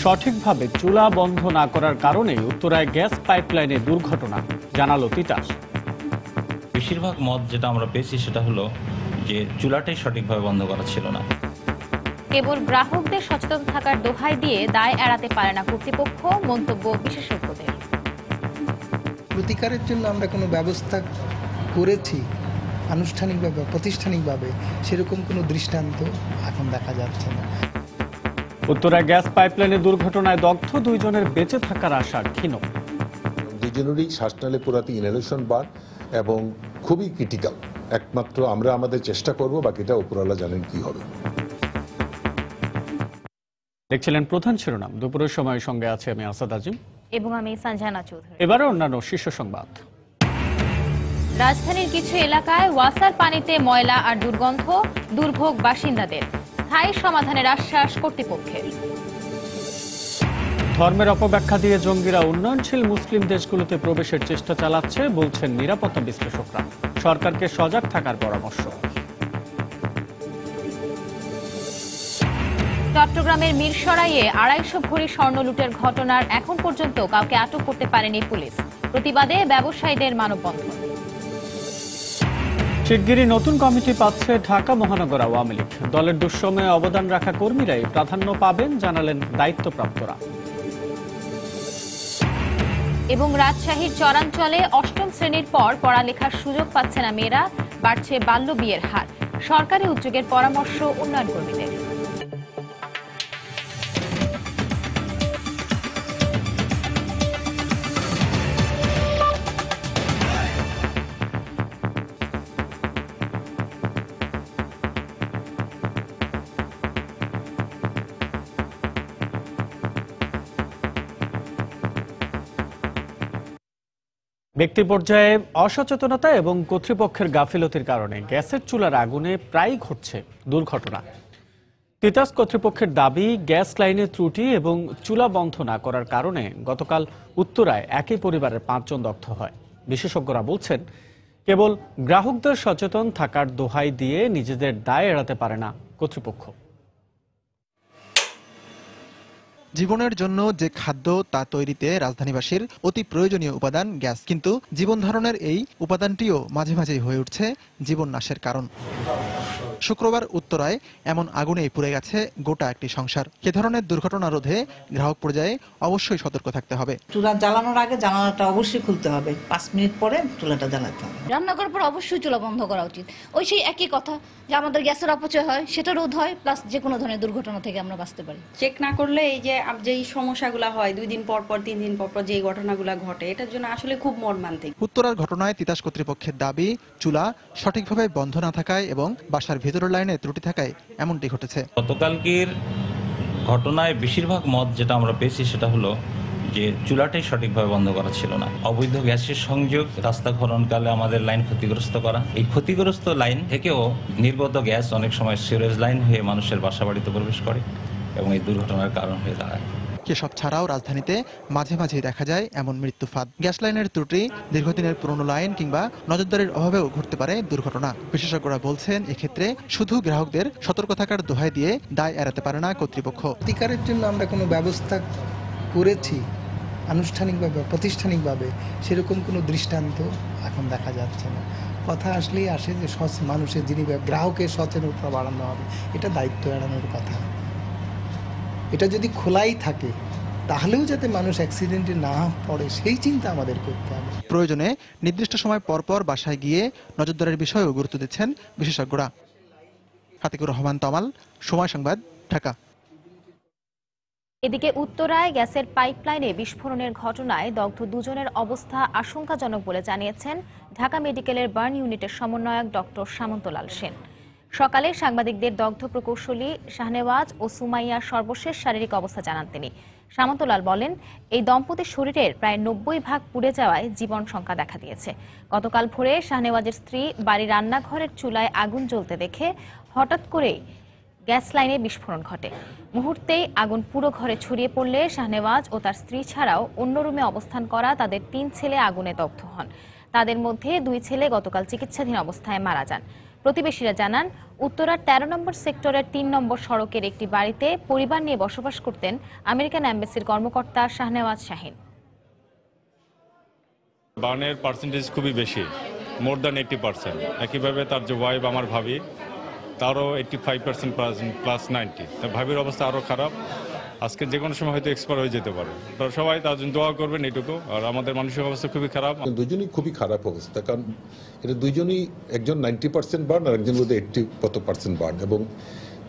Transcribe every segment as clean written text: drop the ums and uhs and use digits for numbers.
সঠিকভাবে চুলা বন্ধ না করার কারণেই উত্তরায় গ্যাস পাইপলাইনে দুর্ঘটনা, জানালো তিতাস। বেশিরভাগ মত যেটা আমরা পেয়েছি সেটা হলো যে চুলাটাই সঠিকভাবে বন্ধ করা ছিল না। কেবল গ্রাহকদের সচেতন থাকার দোহাই দিয়ে দায় এড়াতে পারে না কর্তৃপক্ষ, মন্তব্য বিশেষজ্ঞদের। প্রতিকারের জন্য আমরা কোনো ব্যবস্থা করেছি আনুষ্ঠানিকভাবে, প্রাতিষ্ঠানিকভাবে সেরকম কোনো দৃষ্টান্ত এখন দেখা যাচ্ছে না। উত্তরায় গ্যাস পাইপলাইনে দুর্ঘটনায় দগ্ধ 2 জনের বেঁচে থাকার আশা ক্ষীণ। দুজনেরই শ্বাসনালী পোড়াতে ইনহেলেশন বার এবং খুবই ক্রিটিক্যাল। একমাত্র আমরা আমাদের চেষ্টা করব, বাকিটা উপরওয়ালা জানেন কি হবে। দেখছিলেন প্রধান শিরোনাম। দুপুরের সময় সঙ্গে আছে আমি আসাদ আজিম এবং আমি সঞ্জনা চৌধুরী। এবারে অন্যান্য শীর্ষ সংবাদ। রাজধানীর কিছু এলাকায় ওয়াসার পানিতে ময়লা আর দুর্গন্ধ, দুর্ভোগ বাসিন্দাদের। স্থায়ী সমাধানের আশ্বাস কর্তৃপক্ষের। ধর্মের অপব্যাখ্যা দিয়ে জঙ্গিরা উন্নয়নশীল মুসলিম দেশগুলোতে প্রবেশের চেষ্টা চালাচ্ছে বলছেন নিরাপত্তা বিশ্লেষকরা। সরকারকে সজাগ থাকার পরামর্শ। চট্টগ্রামের মিরসরাইয়ে 250 ভরি স্বর্ণ লুটের ঘটনার এখন পর্যন্ত কাউকে আটক করতে পারেনি পুলিশ। প্রতিবাদে ব্যবসায়ীদের মানববন্ধন। শিগগিরই নতুন কমিটি পাচ্ছে ঢাকা মহানগর আওয়ামী লীগ। দলের দুঃসময়ে অবদান রাখা কর্মীরাই প্রাধান্য পাবেন, জানালেন দায়িত্বপ্রাপ্তরা। এবং রাজশাহীর চরাঞ্চলে 8ম শ্রেণীর পর পড়ালেখার সুযোগ পাচ্ছে না মেয়েরা, বাড়ছে বাল্য বিয়ের হার। সরকারি উদ্যোগের পরামর্শ উন্নয়ন কর্মীদের। ব্যক্তি পর্যায়ে অসচেতনতা এবং কর্তৃপক্ষের গাফিলতির কারণে গ্যাসের চুলার আগুনে প্রায়ই ঘটছে দুর্ঘটনা। তিতাস কর্তৃপক্ষের দাবি, গ্যাস লাইনের ত্রুটি এবং চুলা বন্ধ না করার কারণে গতকাল উত্তরায় একই পরিবারের 5 জন দগ্ধ হয়। বিশেষজ্ঞরা বলছেন, কেবল গ্রাহকদের সচেতন থাকার দোহাই দিয়ে নিজেদের দায় এড়াতে পারে না কর্তৃপক্ষ। জীবনের জন্য যে খাদ্য তা তৈরিতে রাজধানীবাসীর অতি প্রয়োজনীয় উপাদান গ্যাস, কিন্তু জীবন ধারণের এই উপাদানটিও মাঝে মাঝেই হয়ে উঠছে জীবন নাশের কারণ। শুক্রবার উত্তরায় এমন আগুনেই পুড়ে গেছে গোটা একটি সংসার। এ ধরনের দুর্ঘটনা রোধে গ্রাহক পর্যায়ে অবশ্যই সতর্ক থাকতে হবে। চুলা জ্বালানোর আগে জানালাটা অবশ্যই খুলতে হবে, 5 মিনিট পরে চুলাটা জ্বালাতে হবে। রান্না করার পর অবশ্যই চুলা বন্ধ করা উচিত। ওই সেই একই কথা যে আমাদের গ্যাসের অপচয় হয়, সেটা রোধ হয়, প্লাস যে কোনো ধরনের দুর্ঘটনা থেকে আমরা বাঁচতে পারি। চেক না করলে এই যে যেই সমস্যাগুলো হয় 2 দিন পর পর 3 দিন পর পর যেই ঘটনাগুলো ঘটে, এটার জন্য আসলে খুব মর্মান্তিক। উত্তরার ঘটনায় তিতাস কর্তৃপক্ষের দাবি, চুলা সঠিকভাবে বন্ধ না থাকায় এবং বাসার ভেতরের লাইনে ত্রুটি থাকায় এমনটি ঘটেছে। গতকালকের ঘটনায় বেশিরভাগ মত যেটা আমরা পেয়েছি সেটা হলো যে চুলাটাই সঠিকভাবে বন্ধ করা ছিল না। অবৈধ গ্যাসের সংযোগ, রাস্তা খননকালে আমাদের লাইন ক্ষতিগ্রস্ত করা, এই ক্ষতিগ্রস্ত লাইন থেকেও নির্গত গ্যাস অনেক সময় সিওরেজ লাইন হয়ে মানুষের বাসা বাড়িতে প্রবেশ করে এবং এই দুর্ঘটনার কারণ হয়ে দাঁড়ায়। এসব ছাড়াও রাজধানীতে মাঝে মাঝেই দেখা যায় এমন মৃত্যু ফাঁদ। গ্যাস লাইনের ত্রুটি, দীর্ঘদিনের পুরনো লাইন কিংবা নজরদারির অভাবেও ঘটতে পারে দুর্ঘটনা। বিশেষজ্ঞরা বলছেন, এক্ষেত্রে শুধু গ্রাহকদের সতর্ক থাকার দোহাই দিয়ে দায় এড়াতে পারে না কর্তৃপক্ষ। প্রতিকারের জন্য আমরা কোনো ব্যবস্থা করেছি আনুষ্ঠানিকভাবে, প্রাতিষ্ঠানিকভাবে সেরকম কোনো দৃষ্টান্ত এখন দেখা যাচ্ছে না। কথা আসলেই আসে যে মানুষের যিনি গ্রাহকের সচেতনতা বাড়ানো হবে, এটা দায়িত্ব এড়ানোর কথা। এটা যদি খোলাই থাকে তাহলেও যাতে মানুষ অ্যাক্সিডেন্টে না পড়ে সেই চিন্তা আমাদের করতে হবে। প্রয়োজনে নির্দিষ্ট সময় পরপর বাসায় গিয়ে নজরদারির বিষয়েও গুরুত্ব দিচ্ছেন বিশেষজ্ঞরা। আতিকুর রহমান তমাল, সময় সংবাদ, ঢাকা। এদিকে উত্তরায় গ্যাসের পাইপলাইনে বিস্ফোরণের ঘটনায় দগ্ধ 2 জনের অবস্থা আশঙ্কাজনক বলে জানিয়েছেন ঢাকা মেডিকেলের বার্ন ইউনিটের সমন্বয়ক ডক্টর সামন্তলাল সেন। সকালে সাংবাদিকদের দগ্ধ প্রকৌশলী শাহনেওয়াজ ও সুমাইয়ার সর্বশেষ শারীরিক অবস্থা জানান তিনি। সামন্তলাল বলেন, এই দম্পতির শরীরের প্রায় 90% পুড়ে যাওয়ায় জীবন শঙ্কা দেখা দিয়েছে। গতকাল ভোরে শাহনেওয়াজের স্ত্রী বাড়ির রান্নাঘরের চুলায় আগুন জ্বলতে দেখে হঠাৎ করেই গ্যাস লাইনে বিস্ফোরণ ঘটে। মুহূর্তেই আগুন পুরো ঘরে ছড়িয়ে পড়লে শাহনেওয়াজ ও তার স্ত্রী ছাড়াও অন্য রুমে অবস্থান করা তাদের 3 ছেলে আগুনে দগ্ধ হন। তাদের মধ্যে 2 ছেলে গতকাল চিকিৎসাধীন অবস্থায় মারা যান। প্রতিবেশীরা জানান, উত্তরার 13 নম্বর সেক্টরের 3 নম্বর সড়কের একটি বাড়িতে পরিবার নিয়ে বসবাস করতেন আমেরিকান এম্বাসির কর্মকর্তা শাহনেওয়াজ শাহিন। বার্নের পার্সেন্টেজ খুবই বেশি, মোর দ্যান 80%। একইভাবে তার যে ওয়াইফ আমার ভাবি, তারও 85% প্লাস 90। তার ভাবির অবস্থা আরও খারাপ, আজকে যে কোনো সময় হয়তো এক্সপায়ার হয়ে যেতে পারে। তো সবাই তার জন্য দোয়া করবেন এইটুকু। আর আমাদের মানসিক অবস্থা খুবই খারাপ। দুজনই খুবই খারাপ অবস্থা, কারণ এটা দুইজনই, একজন 90% বার্ন আর একজন বোধহয় 80% বার্ন, এবং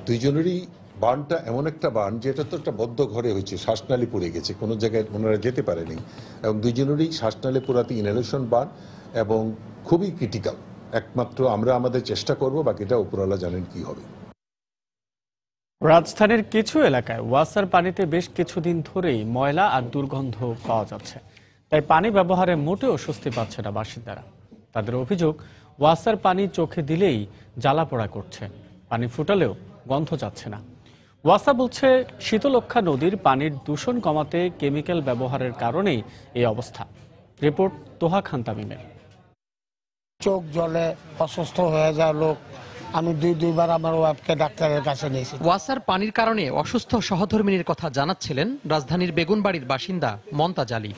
দুইজনেরই বার্নটা এমন একটা বার্ন যেটা তো একটা বদ্ধ ঘরে হয়েছে, শ্বাসনালী পড়ে গেছে, কোনো জায়গায় ওনারা যেতে পারেনি, এবং দুইজনেরই শ্বাসনালী পোড়াতে ইনহেলেশন বার্ন এবং খুবই ক্রিটিক্যাল। একমাত্র আমরা আমাদের চেষ্টা করব, বাকিটা উপরওয়ালা জানেন কি হবে। রাজধানীর কিছু এলাকায় ওয়াসার পানিতে বেশ কিছুদিন ধরেই ময়লা আর দুর্গন্ধ পাওয়া যাচ্ছে, তাই পানি ব্যবহারে মোটেও স্বস্তি পাচ্ছে না বাসিন্দারা। তাদের অভিযোগ, ওয়াসার পানি চোখে দিলেই জ্বালাপোড়া করছে, পানি ফুটালেও গন্ধ যাচ্ছে না। ওয়াসা বলছে, শীতলক্ষ্যা নদীর পানির দূষণ কমাতে কেমিক্যাল ব্যবহারের কারণেই এই অবস্থা। রিপোর্ট তোহা খান তামিমের। চোখ জলে অসুস্থ হয়ে যায় লোক। আমি দুইবার আমার ওয়াইফকে ডাক্তারের কাছে নিয়েছি। ওয়াসার পানির কারণে অসুস্থ সহধর্মিনীর কথা জানাচ্ছিলেন রাজধানীর বেগুনবাড়ির বাসিন্দা মমতাজ আলী।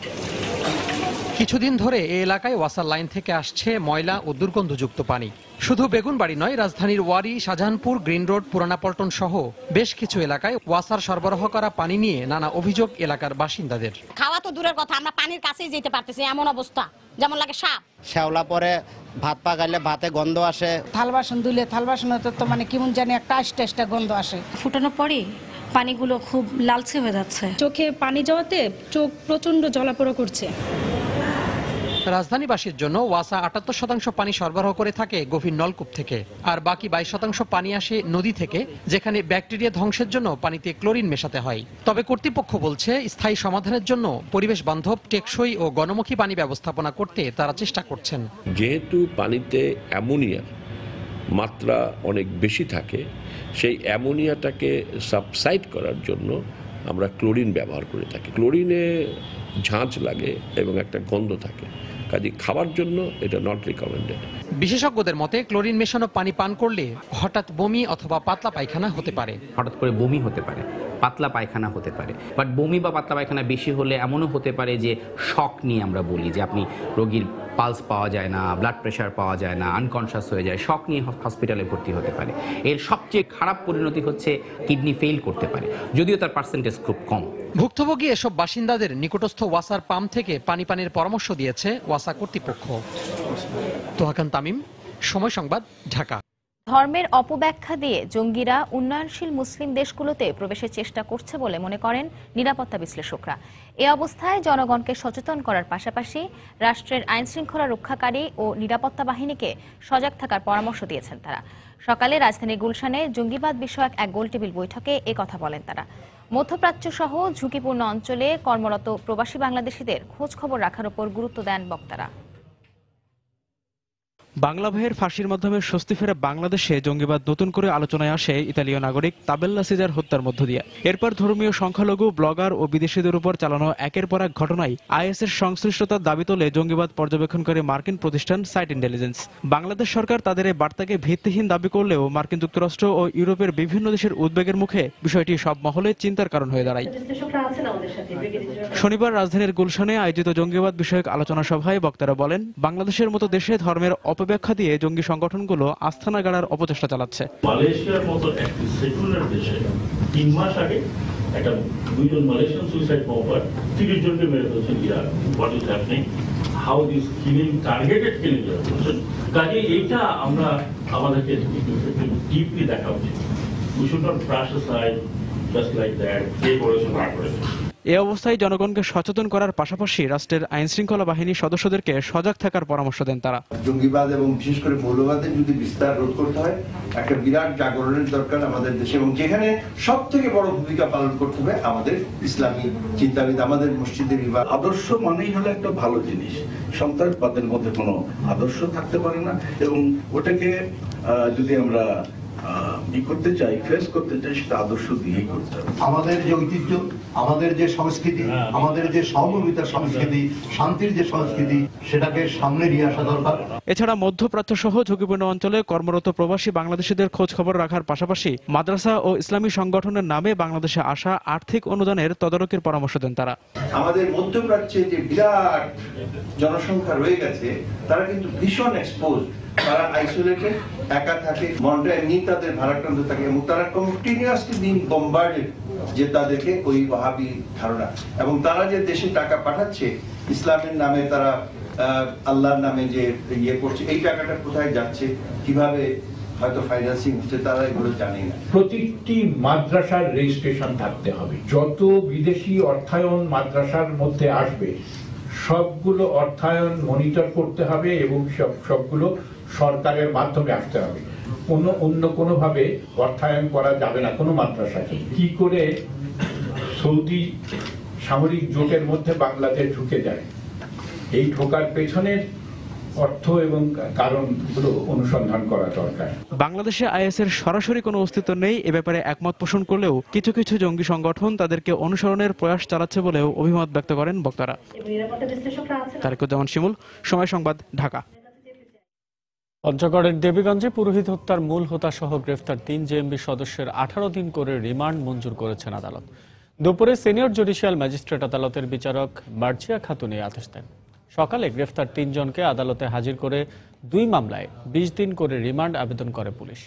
কিছুদিন ধরে এই এলাকায় ওয়াসার লাইন থেকে আসছে ময়লা ও দুর্গন্ধযুক্ত পানি। শুধু বেগুনবাড়ি নয়, রাজধানীর ওয়ারি, শাহজাহানপুর, গ্রিন রোড, পুরানা পল্টন সহ বেশ কিছু এলাকায় ওয়াসার সরবরাহ করা পানি নিয়ে নানা অভিযোগ এলাকার বাসিন্দাদের। খাওয়া তো দূরের কথা, আমরা পানির কাছেই যেতে পারতেছি, এমন অবস্থা যেমন লাগে সাপ। শ্যাওলা পরে ভাত পাকাইলে ভাতে গন্ধ আসে, থাল বাসন ধুলে থাল বাসনে তো মানে কেমন জানি একটা আস্তে গন্ধ আসে। ফুটানোর পরে পানিগুলো খুব লালচে হয়ে যাচ্ছে, চোখে পানি যাওয়াতে চোখ প্রচন্ড জ্বালাপোড়া করছে। রাজধানীবাসীর জন্য ওয়াসা 78% পানি সরবরাহ করে থাকে গভীর নলকূপ থেকে, আর বাকি 22% পানি আসে নদী থেকে, যেখানে ব্যাকটেরিয়া ধ্বংসের জন্য পানিতে ক্লোরিন মেশাতে হয়। তবে কর্তৃপক্ষ বলছে, স্থায়ী সমাধানের জন্য পরিবেশ বান্ধব, টেকসই ও গণমুখী পানি ব্যবস্থাপনা করতে তারা চেষ্টা করছেন। যেহেতু পানিতে অ্যামোনিয়ার মাত্রা অনেক বেশি থাকে, সেই অ্যামোনিয়াটাকে সাবসাইড করার জন্য আমরা ক্লোরিন ব্যবহার করে থাকি। ক্লোরিনে ঝাঁঝ লাগে এবং একটা গন্ধ থাকে, কাজে খাবার জন্য এটা নট রিকমেন্ডেড। বিশেষজ্ঞদের মতে, ক্লোরিন মেশানো পানি পান করলে হঠাৎ বমি অথবা পাতলা পায়খানা হতে পারে। হঠাৎ করে বমি হতে পারে, পাতলা পায়খানা হতে পারে, বাট বমি বা পাতলা পায়খানা বেশি হলে এমনও হতে পারে যে শক নিয়ে আমরা বলি যে আপনি রোগীর পালস পাওয়া যায় না, ব্লাড প্রেশার পাওয়া যায় না, আনকনশাস হয়ে যায়, শক নিয়ে হসপিটালে ভর্তি হতে পারে। এর সবচেয়ে খারাপ পরিণতি হচ্ছে কিডনি ফেল করতে পারে, যদিও তার পার্সেন্টেজ খুব কম। ভুক্তভোগী এসব বাসিন্দাদের নিকটস্থ ওয়াসার পাম্প থেকে পানি পানের পরামর্শ দিয়েছে ওয়াসা কর্তৃপক্ষ। তোহা খান তামিম, সময় সংবাদ, ঢাকা। ধর্মের অপব্যাখ্যা দিয়ে জঙ্গিরা উন্নয়নশীল মুসলিম দেশগুলোতে প্রবেশের চেষ্টা করছে বলে মনে করেন নিরাপত্তা বিশ্লেষকরা। এ অবস্থায় জনগণকে সচেতন করার পাশাপাশি রাষ্ট্রের আইনশৃঙ্খলা রক্ষাকারী ও নিরাপত্তা বাহিনীকে সজাগ থাকার পরামর্শ দিয়েছেন তারা। সকালে রাজধানীর গুলশানে জঙ্গিবাদ বিষয়ক এক গোলটেবিল বৈঠকে এ কথা বলেন তারা। মধ্যপ্রাচ্য সহ ঝুঁকিপূর্ণ অঞ্চলে কর্মরত প্রবাসী বাংলাদেশিদের খোঁজ খবর রাখার উপর গুরুত্ব দেন বক্তারা। বাংলা ভাইয়ের ফাঁসির মাধ্যমে স্বস্তি ফেরা বাংলাদেশে জঙ্গিবাদ নতুন করে আলোচনায় আসে ইতালীয় নাগরিক তাবেল্লা সিজার হত্যার মধ্য দিয়ে। এরপর ধর্মীয় সংখ্যালঘু, ব্লগার ও বিদেশিদের উপর চালানো একের পর এক ঘটনায় আইএসের সংশ্লিষ্টতার দাবি তোলে জঙ্গিবাদ পর্যবেক্ষণকারী মার্কিন প্রতিষ্ঠান সাইট ইন্টেলিজেন্স। বাংলাদেশ সরকার তাদের এই বার্তাকে ভিত্তিহীন দাবি করলেও মার্কিন যুক্তরাষ্ট্র ও ইউরোপের বিভিন্ন দেশের উদ্বেগের মুখে বিষয়টি সব মহলে চিন্তার কারণ হয়ে দাঁড়ায়। শনিবার রাজধানীর গুলশানে আয়োজিত জঙ্গিবাদ বিষয়ক আলোচনা সভায় বক্তারা বলেন, বাংলাদেশের মতো দেশে ধর্মের অপব্যাখ্যা দিয়ে জঙ্গি সংগঠনগুলো আস্থানা গাড়ার অপচেষ্টা চালাচ্ছে। মালয়েশিয়ার মতো একটি সেকুলার দেশে 3 মাস আগে একটা 2জন মালয়েশিয়ান সুইসাইড বম্বার 30 জনকে মেরে ফেলছেন। What is happening, how this killing, targeted killing করছেন। কাজে এইটা আমরা আমাদেরকে ডিপলি দেখা উচিত। We should not brush aside just like that, এই পড়াশোনা না করে। এ অবস্থায় জনগণকে সচেতন করার পাশাপাশি রাষ্ট্রের আইনশৃঙ্খলা বাহিনীর সদস্যদেরকে সজাগ থাকার পরামর্শ দেন তারা। জঙ্গিবাদ এবং বিশেষ করে মৌলবাদের যদি বিস্তার রোধ করতে হয়, একটা বিরাট জাগরণের দরকার আমাদের দেশে, এবং যেখানে সব থেকে বড় ভূমিকা পালন করতে হবে আমাদের ইসলামী চিন্তাবিদ, আমাদের মসজিদের ইমাম। আদর্শ মানেই হলো একটা ভালো জিনিস, সন্ত্রাসবাদের মধ্যে কোনো আদর্শ থাকতে পারে না, এবং ওটাকে যদি আমরা করতে চাই, ফেস করতে চাই, সেটা আদর্শ দিয়েই করতে হবে। আমাদের যে ঐতিহ্য, আমাদের যে সংস্কৃতি, আমাদের যে সহমর্মিতার সংস্কৃতি, শান্তির যে সংস্কৃতি, সেটাকে সামনে নিয়ে আসা দরকার। এছাড়া মধ্যপ্রাচ্য সহ ঝুঁকিপূর্ণ অঞ্চলে কর্মরত প্রবাসী বাংলাদেশিদের খোঁজ খবর রাখার পাশাপাশি মাদ্রাসা ও ইসলামী সংগঠনের নামে বাংলাদেশে আসা আর্থিক অনুদানের তদারকির পরামর্শ দেন তারা। আমাদের মধ্যপ্রাচ্যে যে বিরাট জনসংখ্যা রয়ে গেছে, তারা কিন্তু ভীষণ এক্সপোজ, তারা আইসোলেটেড, একা থাকে, মনটা এমনি তাদের ভারাক্রান্ত থাকে এবং তারা কন্টিনিউয়াসলি বিং বম্বার্ডেড যে তাদেরকে ওই ওয়াহাবি ধারণা, এবং তারা যে দেশে টাকা পাঠাচ্ছে ইসলামের নামে, তারা আল্লাহর নামে যে ইয়ে করছে, এই টাকাটা কোথায় যাচ্ছে, কিভাবে হয়তো ফাইন্যান্সিং হচ্ছে, তারা এগুলো জানে না। প্রতিটি মাদ্রাসার রেজিস্ট্রেশন থাকতে হবে। যত বিদেশি অর্থায়ন মাদ্রাসার মধ্যে আসবে, সবগুলো অর্থায়ন মনিটর করতে হবে এবং সবগুলো সরকারের মাধ্যমে আসতে হবে। অন্য কোনোভাবে অর্থায়ন করা যাবে না কোনো মাদ্রাসাকে। কি করে সৌদি সামরিক জোটের মধ্যে বাংলাদেশ ঢুকে যায়, এই ঢোকার পেছনের অর্থ এবং কারণগুলো অনুসন্ধান করা দরকার। বাংলাদেশে আইএসের সরাসরি কোনো অস্তিত্ব নেই এ ব্যাপারে একমত পোষণ করলেও কিছু কিছু জঙ্গি সংগঠন তাদেরকে অনুসরণের প্রয়াস চালাচ্ছে বলেও অভিমত ব্যক্ত করেন বক্তারা। তারেকুজ্জামান শিমুল, সময় সংবাদ, ঢাকা। পঞ্চগড়ের দেবীগঞ্জে পুরোহিত হত্যার মূল হোতা সহ গ্রেফতার 3 জেএমবি সদস্যের 18 দিন করে রিমান্ড মঞ্জুর করেছেন আদালত। দুপুরে সিনিয়র জুডিশিয়াল ম্যাজিস্ট্রেট আদালতের বিচারক মার্জিয়া খাতুন এই আদেশ দেন। সকালে গ্রেফতার 3 জনকে আদালতে হাজির করে 2 মামলায় 20 দিন করে রিমান্ড আবেদন করে পুলিশ।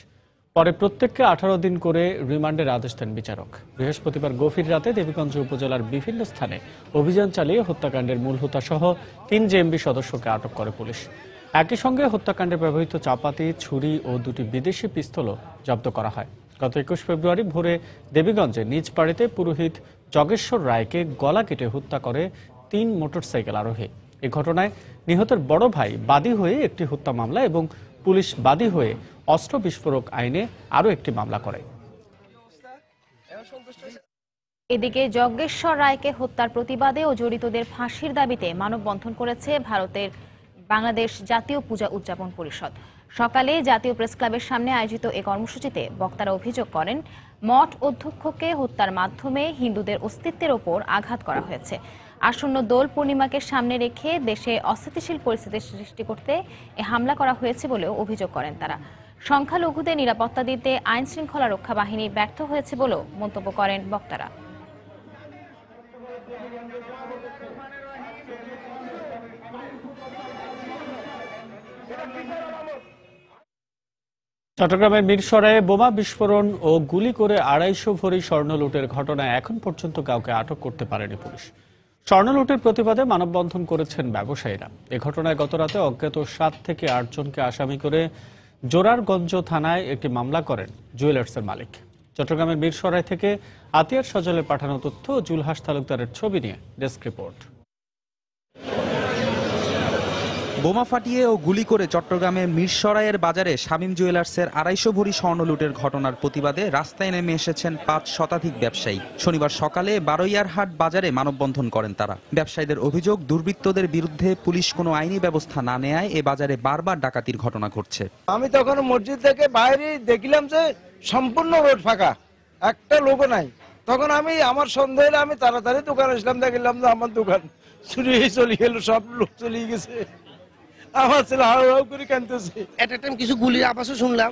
পরে প্রত্যেককে 18 দিন করে রিমান্ডের আদেশ দেন বিচারক। বৃহস্পতিবার গভীর রাতে দেবীগঞ্জ উপজেলার বিভিন্ন স্থানে অভিযান চালিয়ে হত্যাকাণ্ডের মূল হোতা সহ 3 জেএমবি সদস্যকে আটক করে পুলিশ। একই সঙ্গে হত্যাকাণ্ডে ব্যবহৃত চাপাতি, ছুরি ও 2টি বিদেশি পিস্তলও জব্দ করা হয়। গত 21 ফেব্রুয়ারি ভোরে দেবীগঞ্জে নিজ বাড়িতে পুরোহিত জগেশ্বর রায়কে গলা কেটে হত্যা করে 3 মোটরসাইকেল আরোহী। এই ঘটনায় নিহতের বড় ভাই বাদী হয়ে একটি হত্যা মামলা এবং পুলিশ বাদী হয়ে অস্ত্র বিস্ফোরক আইনে আরও একটি মামলা করে। এদিকে যজ্ঞেশ্বর রায়কে হত্যার প্রতিবাদে ও জড়িতদের ফাঁসির দাবিতে মানববন্ধন করেছে ভারতের বাংলাদেশ জাতীয় পূজা উদযাপন পরিষদ। সকালে জাতীয় প্রেস ক্লাবের সামনে আয়োজিত এ কর্মসূচিতে বক্তারা অভিযোগ করেন, মঠ অধ্যক্ষকে হত্যার মাধ্যমে হিন্দুদের অস্তিত্বের ওপর আঘাত করা হয়েছে। আসন্ন দোল পূর্ণিমাকে সামনে রেখে দেশে অস্থিতিশীল পরিস্থিতি সৃষ্টি করতে এ হামলা করা হয়েছে বলেও অভিযোগ করেন তারা। সংখ্যালঘুদের নিরাপত্তা দিতে আইন শৃঙ্খলা রক্ষা বাহিনী ব্যর্থ হয়েছে বলেও মন্তব্য করেন বক্তারা। চট্টগ্রামের মিরসরাইয়ে বোমা বিস্ফোরণ ও গুলি করে 250 ভরি স্বর্ণ লুটের ঘটনায় এখন পর্যন্ত কাউকে আটক করতে পারেনি পুলিশ। স্বর্ণ লুটের প্রতিবাদে মানববন্ধন করেছেন ব্যবসায়ীরা। এ ঘটনায় গতরাতে অজ্ঞাত 7 থেকে 8 জনকে আসামি করে জোরারগঞ্জ থানায় একটি মামলা করেন জুয়েলার্সের মালিক। চট্টগ্রামের মিরসরাই থেকে আতিয়ার সজলের পাঠানো তথ্য, জুলহাস তালুকদারের ছবি নিয়ে ডেস্ক রিপোর্ট। বোমা ফাটিয়ে ও গুলি করে চট্টগ্রামের মিরসরাইয়ের বাজারে শামীম জুয়েলার্সের 250 ভরি স্বর্ণ লুটের ঘটনার প্রতিবাদে রাস্তায় নেমে এসেছেন 5 শতাধিক ব্যবসায়ী। শনিবার সকালে বারৈয়ারহাট বাজারে মানববন্ধন করেন তারা। ব্যবসায়ীদের অভিযোগ, দুর্বৃত্তদের বিরুদ্ধে পুলিশ কোনো আইনি ব্যবস্থা না নেয় এ বাজারে বারবার ডাকাতির ঘটনা ঘটছে। আমি তখন মসজিদ থেকে বাইরে দেখলাম যে সম্পূর্ণ রোড ফাঁকা, একটা লোকও নাই। তখন আমি আমার সন্দেহ হলে আমি তাড়াতাড়ি দোকানে আসলাম, দেখলাম যে আমার দোকান চুরি হয়ে চলে গেল, সব লোক চলে গেছে। আমার ছেলে হাউ করে কাঁদতেছে। এট এ টাইম কিছু গুলির আওয়াজও শুনলাম,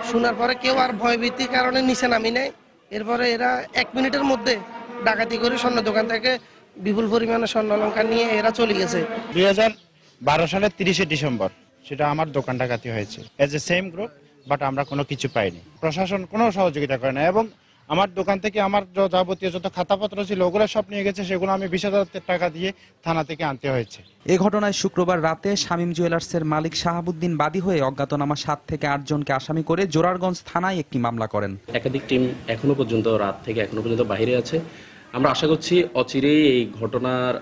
শোনার পরে কেউ আর ভয়ভীতির কারণে নিচে নামি নেয়। এরপরে এরা 1 মিনিটের মধ্যে ডাকাতি করে স্বর্ণ দোকান থেকে বিপুল পরিমাণে স্বর্ণ অলংকার নিয়ে এরা চলে গেছে। 2012 সালের 30 ডিসেম্বর সেটা আমার দোকান ডাকাতি হয়েছে, as a same group, but আমরা কোনো কিছু পাইনি। প্রশাসন কোনো সহযোগিতা করে না এবং আমার দোকান থেকে আমার যাবতীয় যত খাতাপত্র ছিল ওগুলো সব নিয়ে গেছে, সেগুলো আমি 20,000 টাকা দিয়ে থানা থেকে আনতে হয়েছে। এ ঘটনায় শুক্রবার রাতে শামীম জুয়েলার্সের মালিক শাহাবুদ্দিন বাদী হয়ে অজ্ঞাতনামা 7 থেকে 8 জনকে আসামি করে জোরারগঞ্জ থানায় একটি মামলা করেন। একাধিক টিম এখনো পর্যন্ত রাত থেকে এখনো পর্যন্ত বাইরে আছে। আমরা আশা করছি অচিরেই এই ঘটনার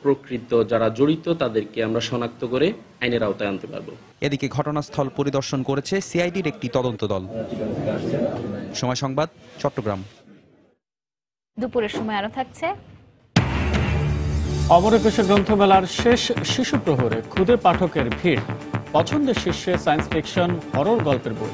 প্রকৃত যারা জড়িত তাদেরকে আমরা শনাক্ত করে আইনের আওতায় আনতে পারবো। এদিকে ঘটনাস্থল পরিদর্শন করেছে সিআইডির একটি তদন্ত দল। সময় সংবাদ, চট্টগ্রাম। দুপুরের সময় আরো থাকছে। অমর একুশে গ্রন্থমেলার শেষ শিশু প্রহরে ক্ষুদে পাঠকের ভিড়। পছন্দের শীর্ষে সায়েন্স ফিকশন, হরর গল্পের বই।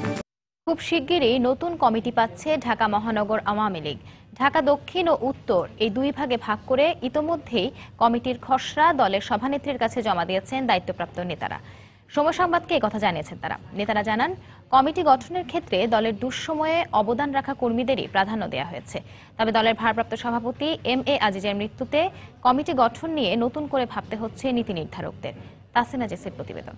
খুব শিগগিরই নতুন কমিটি পাচ্ছে ঢাকা মহানগর আওয়ামী লীগ। ঢাকা দক্ষিণ ও উত্তর এই দুই ভাগে ভাগ করে ইতোমধ্যেই কমিটির খসড়া দলের সভানেত্রীর কাছে জমা দিয়েছেন দায়িত্বপ্রাপ্ত নেতারা। সময় সংবাদকে একথা জানিয়েছেন তারা। নেতারা জানান, কমিটি গঠনের ক্ষেত্রে দলের দুঃসময়ে অবদান রাখা কর্মীদেরই প্রাধান্য দেওয়া হয়েছে। তবে দলের ভারপ্রাপ্ত সভাপতি এম.এ. আজিজের মৃত্যুতে কমিটি গঠন নিয়ে নতুন করে ভাবতে হচ্ছে নীতি নির্ধারকদের। তাসিনা জেসির প্রতিবেদন।